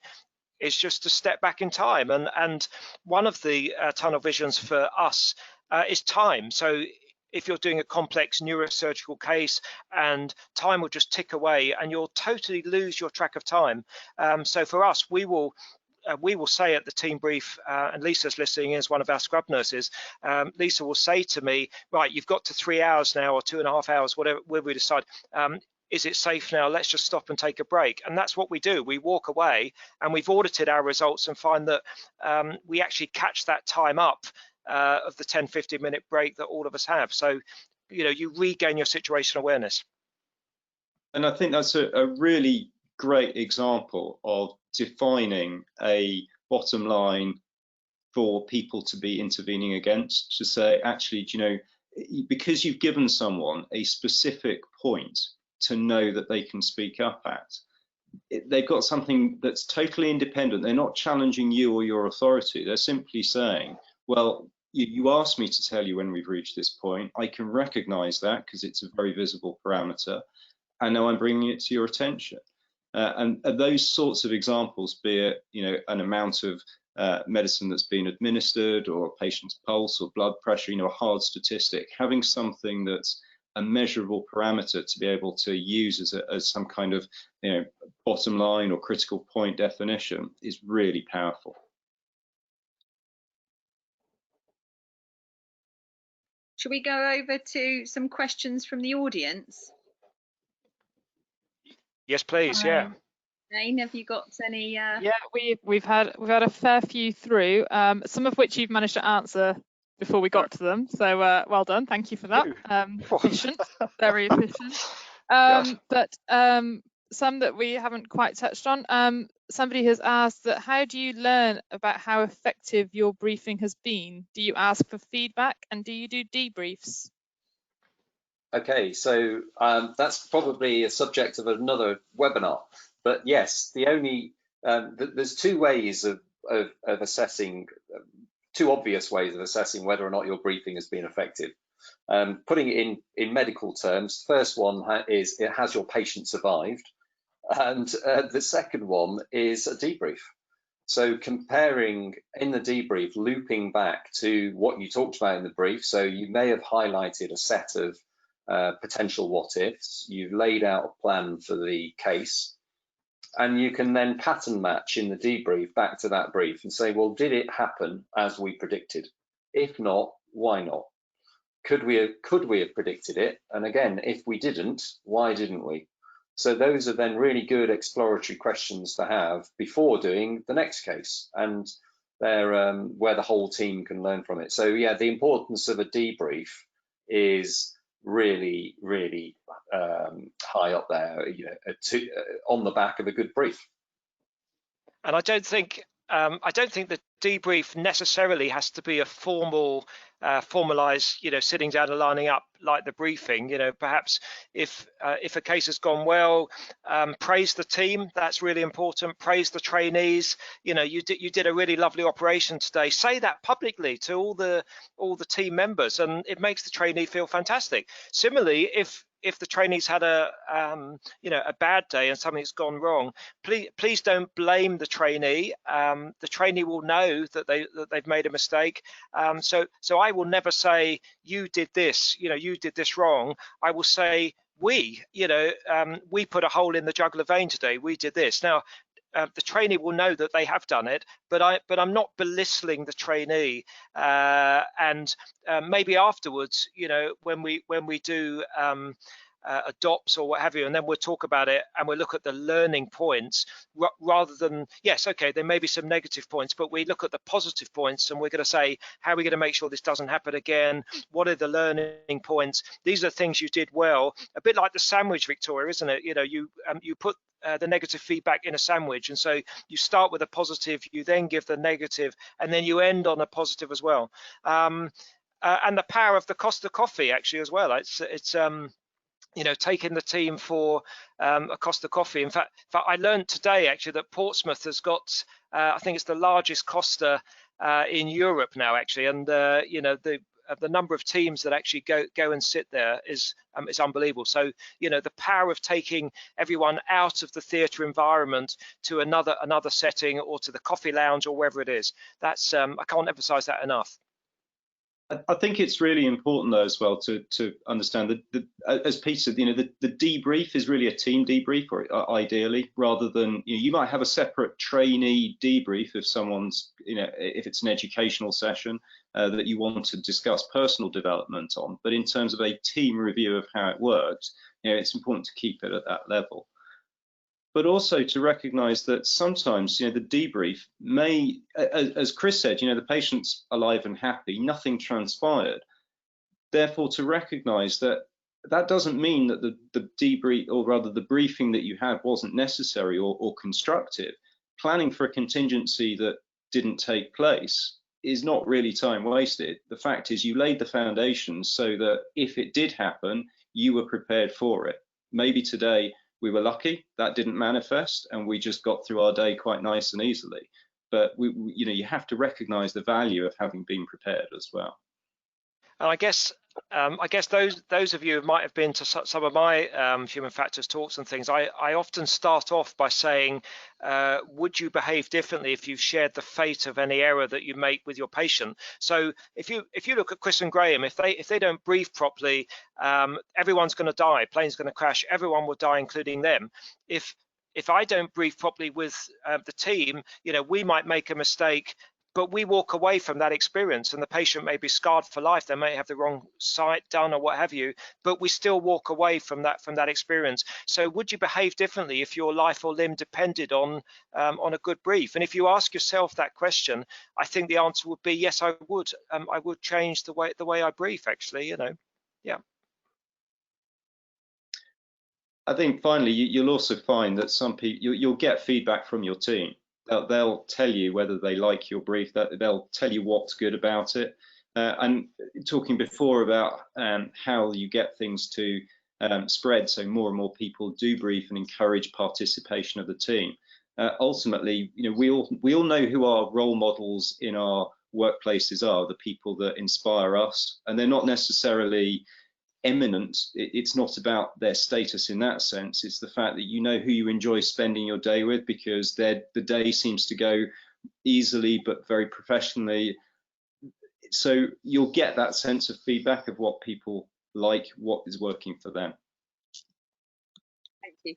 is just to step back in time. And one of the tunnel visions for us is time. So if you're doing a complex neurosurgical case, and time will just tick away and you'll totally lose your track of time. So for us, we will say at the team brief, and Lisa's listening as one of our scrub nurses, Lisa will say to me, right, you've got to 3 hours now, or 2.5 hours, whatever we decide. Is it safe now? Let's just stop and take a break. And that's what we do. We walk away, and we've audited our results and find that we actually catch that time up of the 10-15 minute break that all of us have. So, you know, you regain your situational awareness. And I think that's a really great example of defining a bottom line for people to be intervening against, to say, actually, you know, because you've given someone a specific point to know that they can speak up at, they've got something that's totally independent. They're not challenging you or your authority. They're simply saying, well, you asked me to tell you when we've reached this point. I can recognize that because it's a very visible parameter, and now I'm bringing it to your attention. And those sorts of examples, be it, you know, an amount of medicine that's been administered, or a patient's pulse or blood pressure, you know, a hard statistic, having something that's a measurable parameter to be able to use as some kind of, you know, bottom line or critical point definition is really powerful. Should we go over to some questions from the audience? Yes, please. Yeah. Jane, have you got any? Yeah, we've had a fair few through, some of which you've managed to answer before we got to them. So well done, thank you for that. Efficient, very efficient. But some that we haven't quite touched on. Somebody has asked that, how do you learn about how effective your briefing has been? Do you ask for feedback, and do you do debriefs? Okay, so that's probably a subject of another webinar. But yes, the only there's two ways of assessing, two obvious ways of assessing whether or not your briefing has been effective. Putting it in medical terms, first one is, has your patient survived? And the second one is a debrief. So comparing in the debrief, looping back to what you talked about in the brief. So you may have highlighted a set of potential what ifs. You've laid out a plan for the case, and you can then pattern match in the debrief back to that brief and say, well, did it happen as we predicted? If not, why not? Could we have predicted it? And again, if we didn't, why didn't we? So those are then really good exploratory questions to have before doing the next case, and they're where the whole team can learn from it. So yeah, the importance of a debrief is really, really high up there, you know, on the back of a good brief. And I don't think the debrief necessarily has to be a formalized, you know, sitting down and lining up like the briefing. You know, perhaps if a case has gone well, praise the team. That's really important. Praise the trainees. You know, you did a really lovely operation today. Say that publicly to all the team members, and it makes the trainee feel fantastic. Similarly, if the trainees had a bad day and something's gone wrong, please don't blame the trainee. The trainee will know that they've made a mistake. So I will never say, you did this, you know, you did this wrong. I will say, we put a hole in the jugular vein today. We did this. Now, the trainee will know that they have done it, but I'm not belittling the trainee. And maybe afterwards, you know, when we do adopts or what have you, and then we'll talk about it and we'll look at the learning points rather than, yes, okay, there may be some negative points, but we look at the positive points and we're going to say, how are we going to make sure this doesn't happen again? What are the learning points? These are the things you did well. A bit like the sandwich, Victoria, isn't it? You know, you put the negative feedback in a sandwich, and so you start with a positive, you then give the negative, and then you end on a positive as well. And the power of the Costa coffee actually as well. It's you know, taking the team for a Costa coffee. In fact, I learned today actually that Portsmouth has got, I think it's the largest Costa in Europe now actually, and you know, the number of teams that actually go and sit there is unbelievable. So, you know, the power of taking everyone out of the theatre environment to another setting or to the coffee lounge or wherever it is, that's I can't emphasize that enough. I think it's really important though as well to understand that as Peter said, you know, the debrief is really a team debrief, or ideally, rather than, you know, you might have a separate trainee debrief if someone's, you know, if it's an educational session that you want to discuss personal development on, but in terms of a team review of how it works, you know, it's important to keep it at that level. But also to recognize that sometimes, you know, the debrief may, as Chris said, you know, the patient's alive and happy, nothing transpired. Therefore, to recognize that that doesn't mean that the debrief, or rather the briefing that you had, wasn't necessary or constructive. Planning for a contingency that didn't take place is not really time wasted. The fact is you laid the foundations so that if it did happen, you were prepared for it. Maybe today, we were lucky that didn't manifest and we just got through our day quite nice and easily. But you know, you have to recognize the value of having been prepared as well. And I guess those of you who might have been to some of my human factors talks and things, I often start off by saying, would you behave differently if you shared the fate of any error that you make with your patient? So if you look at Chris and Graham, if they don't brief properly, everyone's going to die, plane's going to crash, everyone will die, including them. If I don't brief properly with the team, you know, we might make a mistake, but we walk away from that experience and the patient may be scarred for life. They may have the wrong site done or what have you, but we still walk away from that experience. So would you behave differently if your life or limb depended on a good brief? And if you ask yourself that question, I think the answer would be yes, I would. I would change the way I brief, actually, you know. Yeah. I think finally, you'll also find that some people, you'll get feedback from your team. They'll tell you whether they like your brief, that they'll tell you what's good about it. And talking before about how you get things to spread, so more and more people do brief and encourage participation of the team. Ultimately, you know, we all know who our role models in our workplaces are, the people that inspire us, and they're not necessarily eminent. It's not about their status in that sense. It's the fact that you know who you enjoy spending your day with, because the day seems to go easily but very professionally. So you'll get that sense of feedback of what people like, what is working for them. Thank you.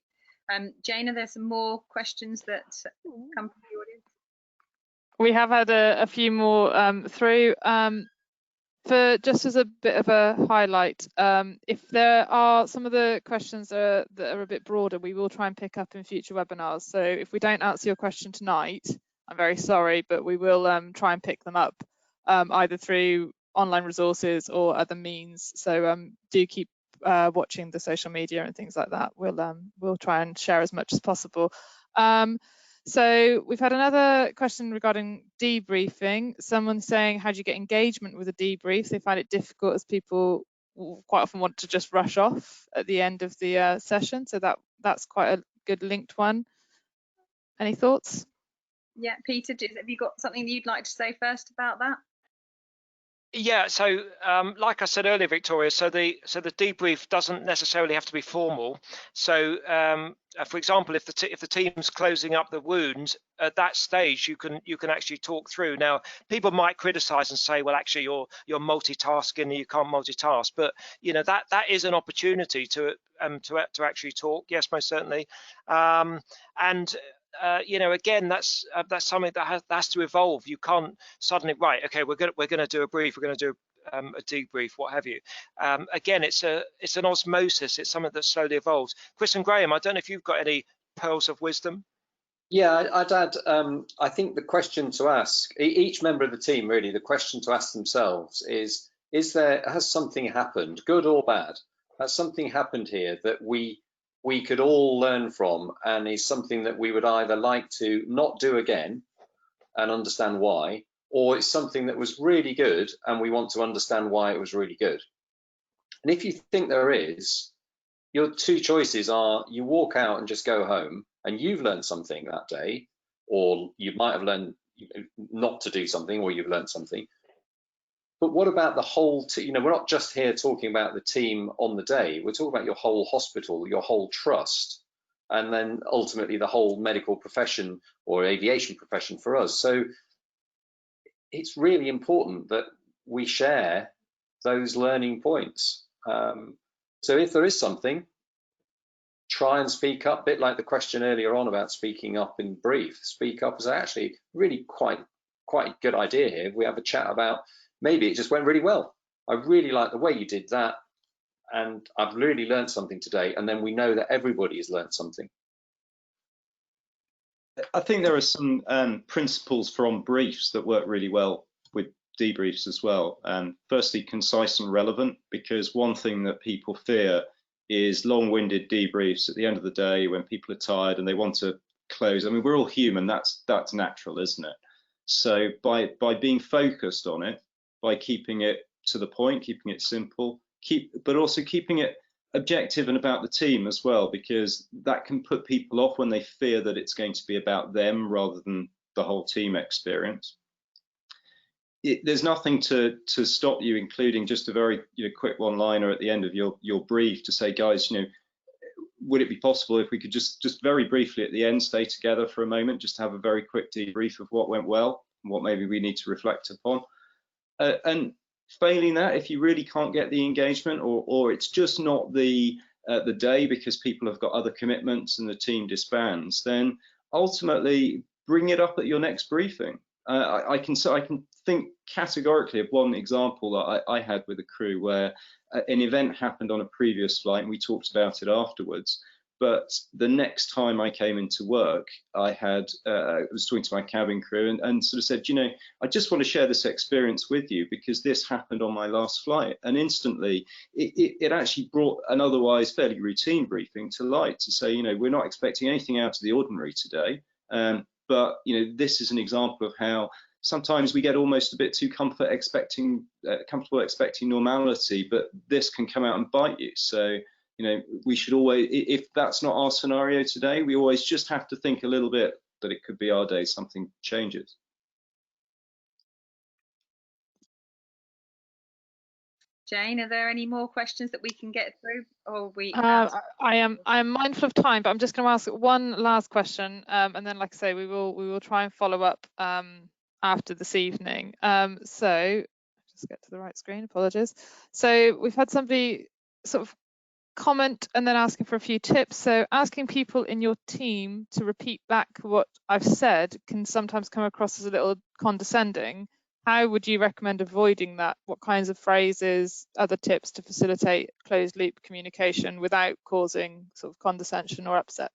Jane, are there some more questions that come from the audience? We have had a few more through. For just as a bit of a highlight, if there are some of the questions that are a bit broader, we will try and pick up in future webinars. So if we don't answer your question tonight, I'm very sorry, but we will try and pick them up either through online resources or other means. So do keep watching the social media and things like that. We'll try and share as much as possible. So we've had another question regarding debriefing. Someone saying, how do you get engagement with a debrief? They find it difficult as people quite often want to just rush off at the end of the session. So that's quite a good linked one. Any thoughts? Yeah, Peter, have you got something that you'd like to say first about that? Yeah, so like I said earlier, Victoria, so the debrief doesn't necessarily have to be formal. So for example, if the team's closing up the wound at that stage, you can actually talk through. Now, people might criticize and say, well, actually you're multitasking and you can't multitask, but you know that is an opportunity to actually talk. Yes, most certainly. You know, again, that's something that has to evolve. You can't suddenly, right, okay, we're going to do a brief, we're going to do a debrief, what have you. Again, it's an osmosis. It's something that slowly evolves. Chris and Graham, I don't know if you've got any pearls of wisdom. Yeah, I'd add, I think the question to ask, each member of the team, really, the question to ask themselves is has something happened, good or bad? Has something happened here that we could all learn from, and is something that we would either like to not do again and understand why, or it's something that was really good and we want to understand why it was really good? And if you think there is, your two choices are you walk out and just go home and you've learned something that day, or you might have learned not to do something, or you've learned something. But what about the whole team? You know, we're not just here talking about the team on the day, we're talking about your whole hospital, your whole trust, and then ultimately the whole medical profession or aviation profession for us. So it's really important that we share those learning points. So if there is something, try and speak up, a bit like the question earlier on about speaking up in brief. Speak up is actually really quite a good idea here. We have a chat about maybe it just went really well. I really like the way you did that, and I've really learned something today. And then we know that everybody has learned something. I think there are some principles from briefs that work really well with debriefs as well. Firstly, concise and relevant, because one thing that people fear is long-winded debriefs at the end of the day when people are tired and they want to close. I mean, we're all human, that's natural, isn't it? So by being focused on it, by keeping it to the point, keeping it simple, but also keeping it objective and about the team as well, because that can put people off when they fear that it's going to be about them rather than the whole team experience. There's nothing to stop you including just a very quick one-liner at the end of your brief to say, guys, would it be possible if we could just very briefly at the end stay together for a moment, just have a very quick debrief of what went well and what maybe we need to reflect upon. And failing that, if you really can't get the engagement, or it's just not the day because people have got other commitments and the team disbands, then ultimately bring it up at your next briefing. I can think categorically of one example that I had with a crew where an event happened on a previous flight and we talked about it afterwards. But the next time I came into work, I was talking to my cabin crew and sort of said, I just want to share this experience with you because this happened on my last flight. And instantly, it actually brought an otherwise fairly routine briefing to light to say, we're not expecting anything out of the ordinary today. But this is an example of how sometimes we get almost a bit too comfortable expecting normality, but this can come out and bite you. So we should always, if that's not our scenario today, we always just have to think a little bit that it could be our day, something changes. Jane, are there any more questions that we can get through? Or I'm mindful of time, but I'm just going to ask one last question, and then, like I say, we will try and follow up after this evening. So just get to the right screen. Apologies. So we've had somebody sort of comment and then asking for a few tips. So asking people in your team to repeat back what I've said can sometimes come across as a little condescending. How would you recommend avoiding that? What kinds of phrases, other tips to facilitate closed loop communication without causing sort of condescension or upset?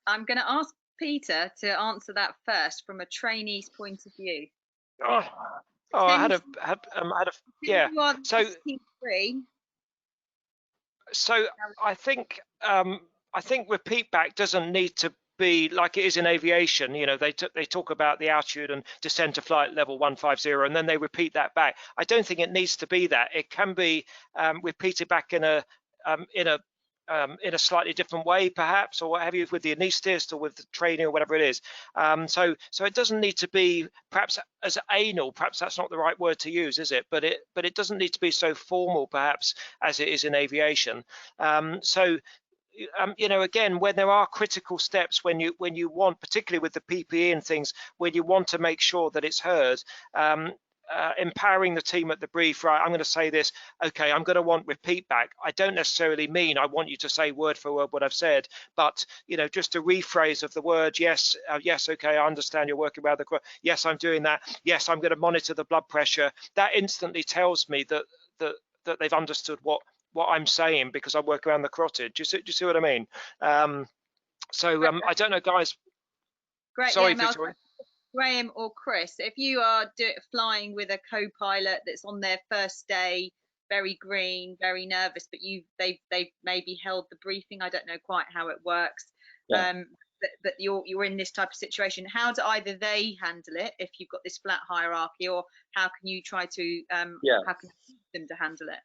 I'm going to ask Peter to answer that first from a trainee's point of view. Yeah. So I think repeat back doesn't need to be like it is in aviation. They talk about the altitude and descend to flight level 150, and then they repeat that back. I don't think it needs to be that. It can be repeated back in a slightly different way, perhaps, or what have you, with the anaesthetist or with the trainee or whatever it is. So it doesn't need to be perhaps as anal. Perhaps that's not the right word to use, is it? But it doesn't need to be so formal, perhaps, as it is in aviation. Again, when there are critical steps, when you want, particularly with the PPE and things, when you want to make sure that it's heard, empowering the team at the brief, right, I'm going to say this, okay, I'm going to want repeat back. I don't necessarily mean I want you to say word for word what I've said, but, you know, just a rephrase of the word, yes, yes, okay, I understand you're working around the clock. Yes, I'm doing that. Yes, I'm going to monitor the blood pressure. That instantly tells me that they've understood what I'm saying, because I work around the carotid. Do you see what I mean? I don't know, guys. Great. Sorry, yeah, Victoria. Graham or Chris, if you are flying with a co-pilot that's on their first day, very green, very nervous, but they've maybe held the briefing, I don't know quite how it works, Yeah. but you're in this type of situation, how do either they handle it if you've got this flat hierarchy, or how can you try to how can you teach them to handle it?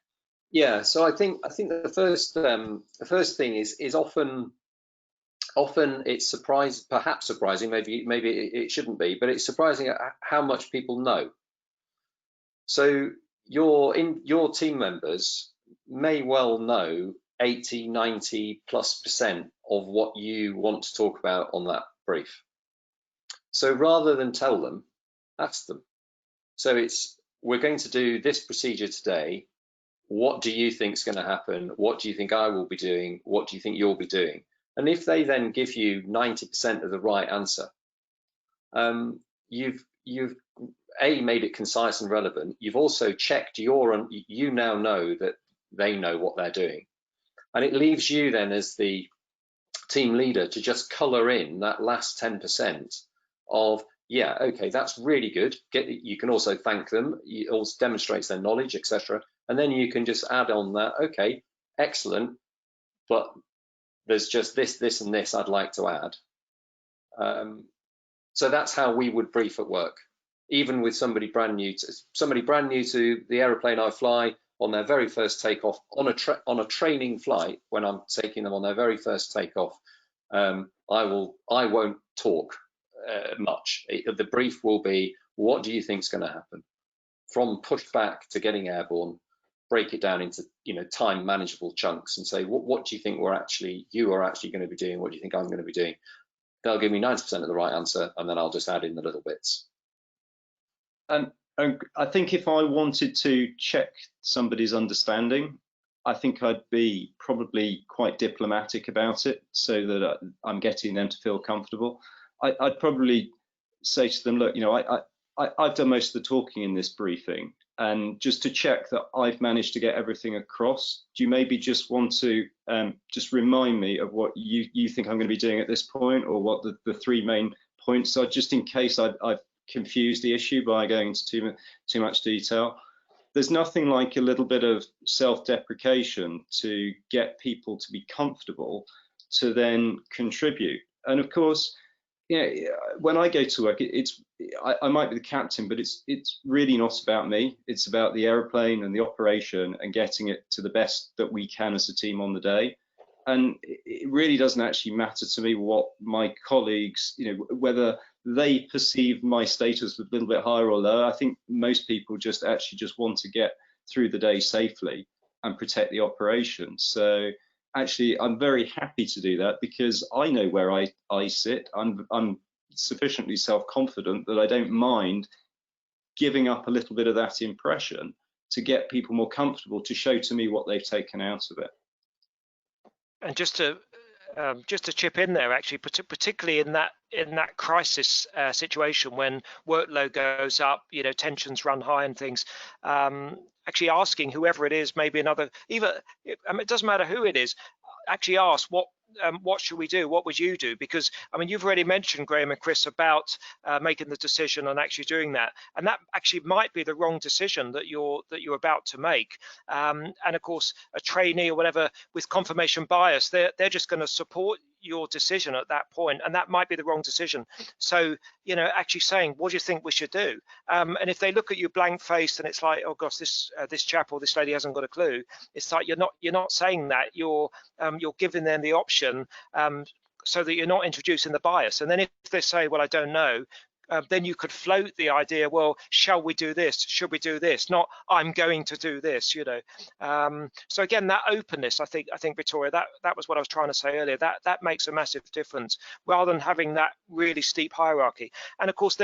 Yeah, so I think the first thing is often it's perhaps surprising, maybe it shouldn't be, but it's surprising how much people know. So your team members may well know 80, 90+% of what you want to talk about on that brief. So rather than tell them, ask them. So we're going to do this procedure today. What do you think is going to happen? What do you think I will be doing? What do you think you'll be doing? And if they then give you 90% of the right answer, you've made it concise and relevant. You've also checked you now know that they know what they're doing. And it leaves you then as the team leader to just color in that last 10% of, yeah, okay, that's really good. You can also thank them. It also demonstrates their knowledge, etc. And then you can just add on that, okay, excellent, but there's just this, and this I'd like to add. So that's how we would brief at work, even with somebody brand new to the aeroplane I fly on their very first takeoff on a training flight. When I'm taking them on their very first takeoff, I won't talk much. The brief will be, what do you think is going to happen? From pushback to getting airborne, break it down into time manageable chunks and say, what do you think you are actually going to be doing? What do you think I'm going to be doing? They'll give me 90% of the right answer, and then I'll just add in the little bits. And I think if I wanted to check somebody's understanding, I think I'd be probably quite diplomatic about it, so that I'm getting them to feel comfortable. I'd probably say to them, look, I've done most of the talking in this briefing, and just to check that I've managed to get everything across, do you maybe just want to just remind me of what you think I'm going to be doing at this point, or what the three main points are, just in case I've confused the issue by going into too much detail. There's nothing like a little bit of self-deprecation to get people to be comfortable to then contribute. And of course, when I go to work, I might be the captain, but it's really not about me. It's about the aeroplane and the operation and getting it to the best that we can as a team on the day. And it really doesn't actually matter to me what my colleagues, whether they perceive my status a little bit higher or lower. I think most people just want to get through the day safely and protect the operation. So actually, I'm very happy to do that, because I know where I sit. I'm sufficiently self-confident that I don't mind giving up a little bit of that impression to get people more comfortable to show to me what they've taken out of it. And just to chip in there, actually, particularly in that crisis situation when workload goes up, tensions run high and things, actually asking whoever it is, maybe it doesn't matter who it is, actually ask what should we do? What would you do? Because you've already mentioned, Graham and Chris, about making the decision and actually doing that, and that actually might be the wrong decision that you're about to make. And of course, a trainee or whatever with confirmation bias, they're just going to support your decision at that point, and that might be the wrong decision. So actually saying, what do you think we should do? And if they look at you blank faced and it's like, oh gosh, this chap or this lady hasn't got a clue, it's like you're not saying that, you're giving them the option, so that you're not introducing the bias. And then if they say, well, I don't know, then you could float the idea, well, shall we do this? Should we do this? Not, I'm going to do this, So again, that openness, I think, Victoria, that was what I was trying to say earlier. That makes a massive difference, rather than having that really steep hierarchy. And of course,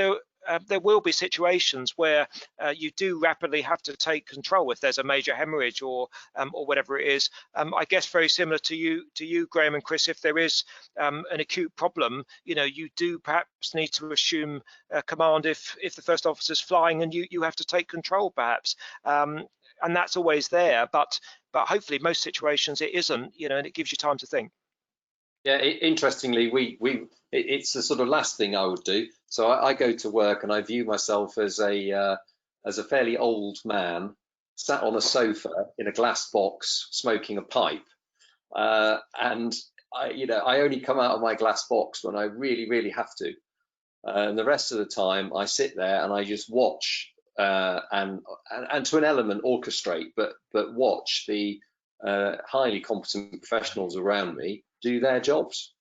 there will be situations where you do rapidly have to take control if there's a major hemorrhage or whatever it is. I guess very similar to you, Graham and Chris, if there is an acute problem, you do perhaps need to assume command if the first officer's flying, and you have to take control perhaps. And that's always there, but hopefully most situations it isn't, and it gives you time to think. Yeah, interestingly, it's the sort of last thing I would do. So I go to work and I view myself as a fairly old man sat on a sofa in a glass box smoking a pipe, and I only come out of my glass box when I really, really have to, and the rest of the time I sit there and I just watch and to an element orchestrate, but watch the highly competent professionals around me do their jobs.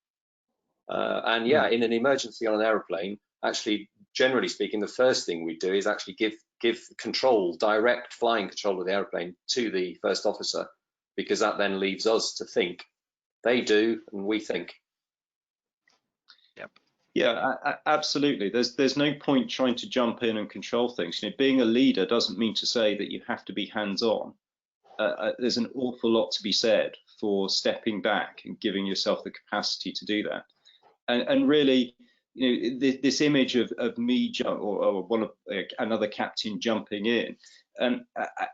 And yeah, in an emergency on an aeroplane, actually, generally speaking, the first thing we do is actually give control, direct flying control of the aeroplane to the first officer, because that then leaves us to think. They do, and we think. Yep. Yeah, absolutely. There's no point trying to jump in and control things. Being a leader doesn't mean to say that you have to be hands-on. There's an awful lot to be said for stepping back and giving yourself the capacity to do that. And really, this image of me or one of another captain jumping in,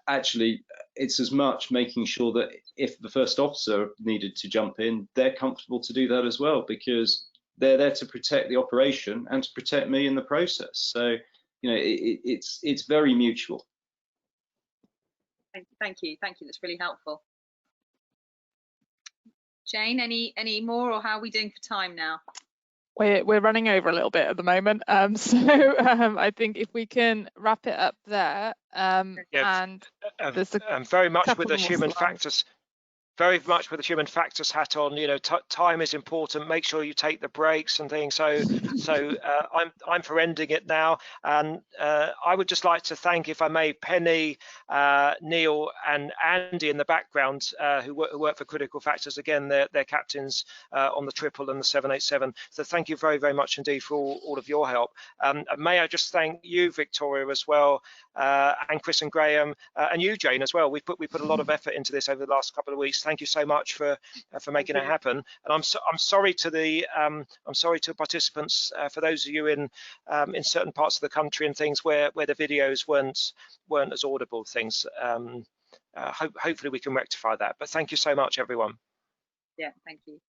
actually, it's as much making sure that if the first officer needed to jump in, they're comfortable to do that as well, because they're there to protect the operation and to protect me in the process. So, it's very mutual. Thank you. That's really helpful. Jane, any more, or how are we doing for time now? We're running over a little bit at the moment, so I think if we can wrap it up there. And there's very much with the human factors. Very much with the human factors hat on, time is important. Make sure you take the breaks and things. So I'm for ending it now, and I would just like to thank, if I may, Penny, Neil, and Andy in the background who work for Critical Factors. Again, they're captains on the 777 and the 787. So thank you very, very much indeed for all of your help. May I just thank you, Victoria, as well, and Chris and Graham, and you, Jane, as well. We put a lot of effort into this over the last couple of weeks. Thank you so much for making it happen. And I'm sorry to the participants, for those of you in certain parts of the country and things where the videos weren't as audible. Things. Hopefully we can rectify that. But thank you so much, everyone. Yeah, thank you.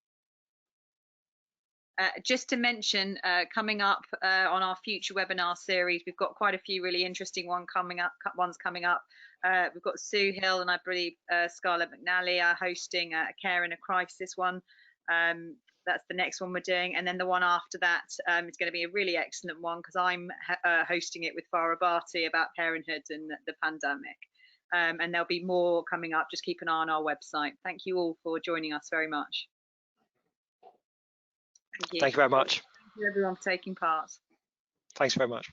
Just to mention, coming up on our future webinar series, we've got quite a few really interesting ones coming up. We've got Sue Hill and I believe Scarlett McNally are hosting a Care in a Crisis one. That's the next one we're doing, and then the one after that is going to be a really excellent one, because I'm hosting it with Farah Bharti about parenthood and the pandemic. And there'll be more coming up. Just keep an eye on our website. Thank you all for joining us very much. Thank you very much. Thank you everyone for taking part. Thanks very much.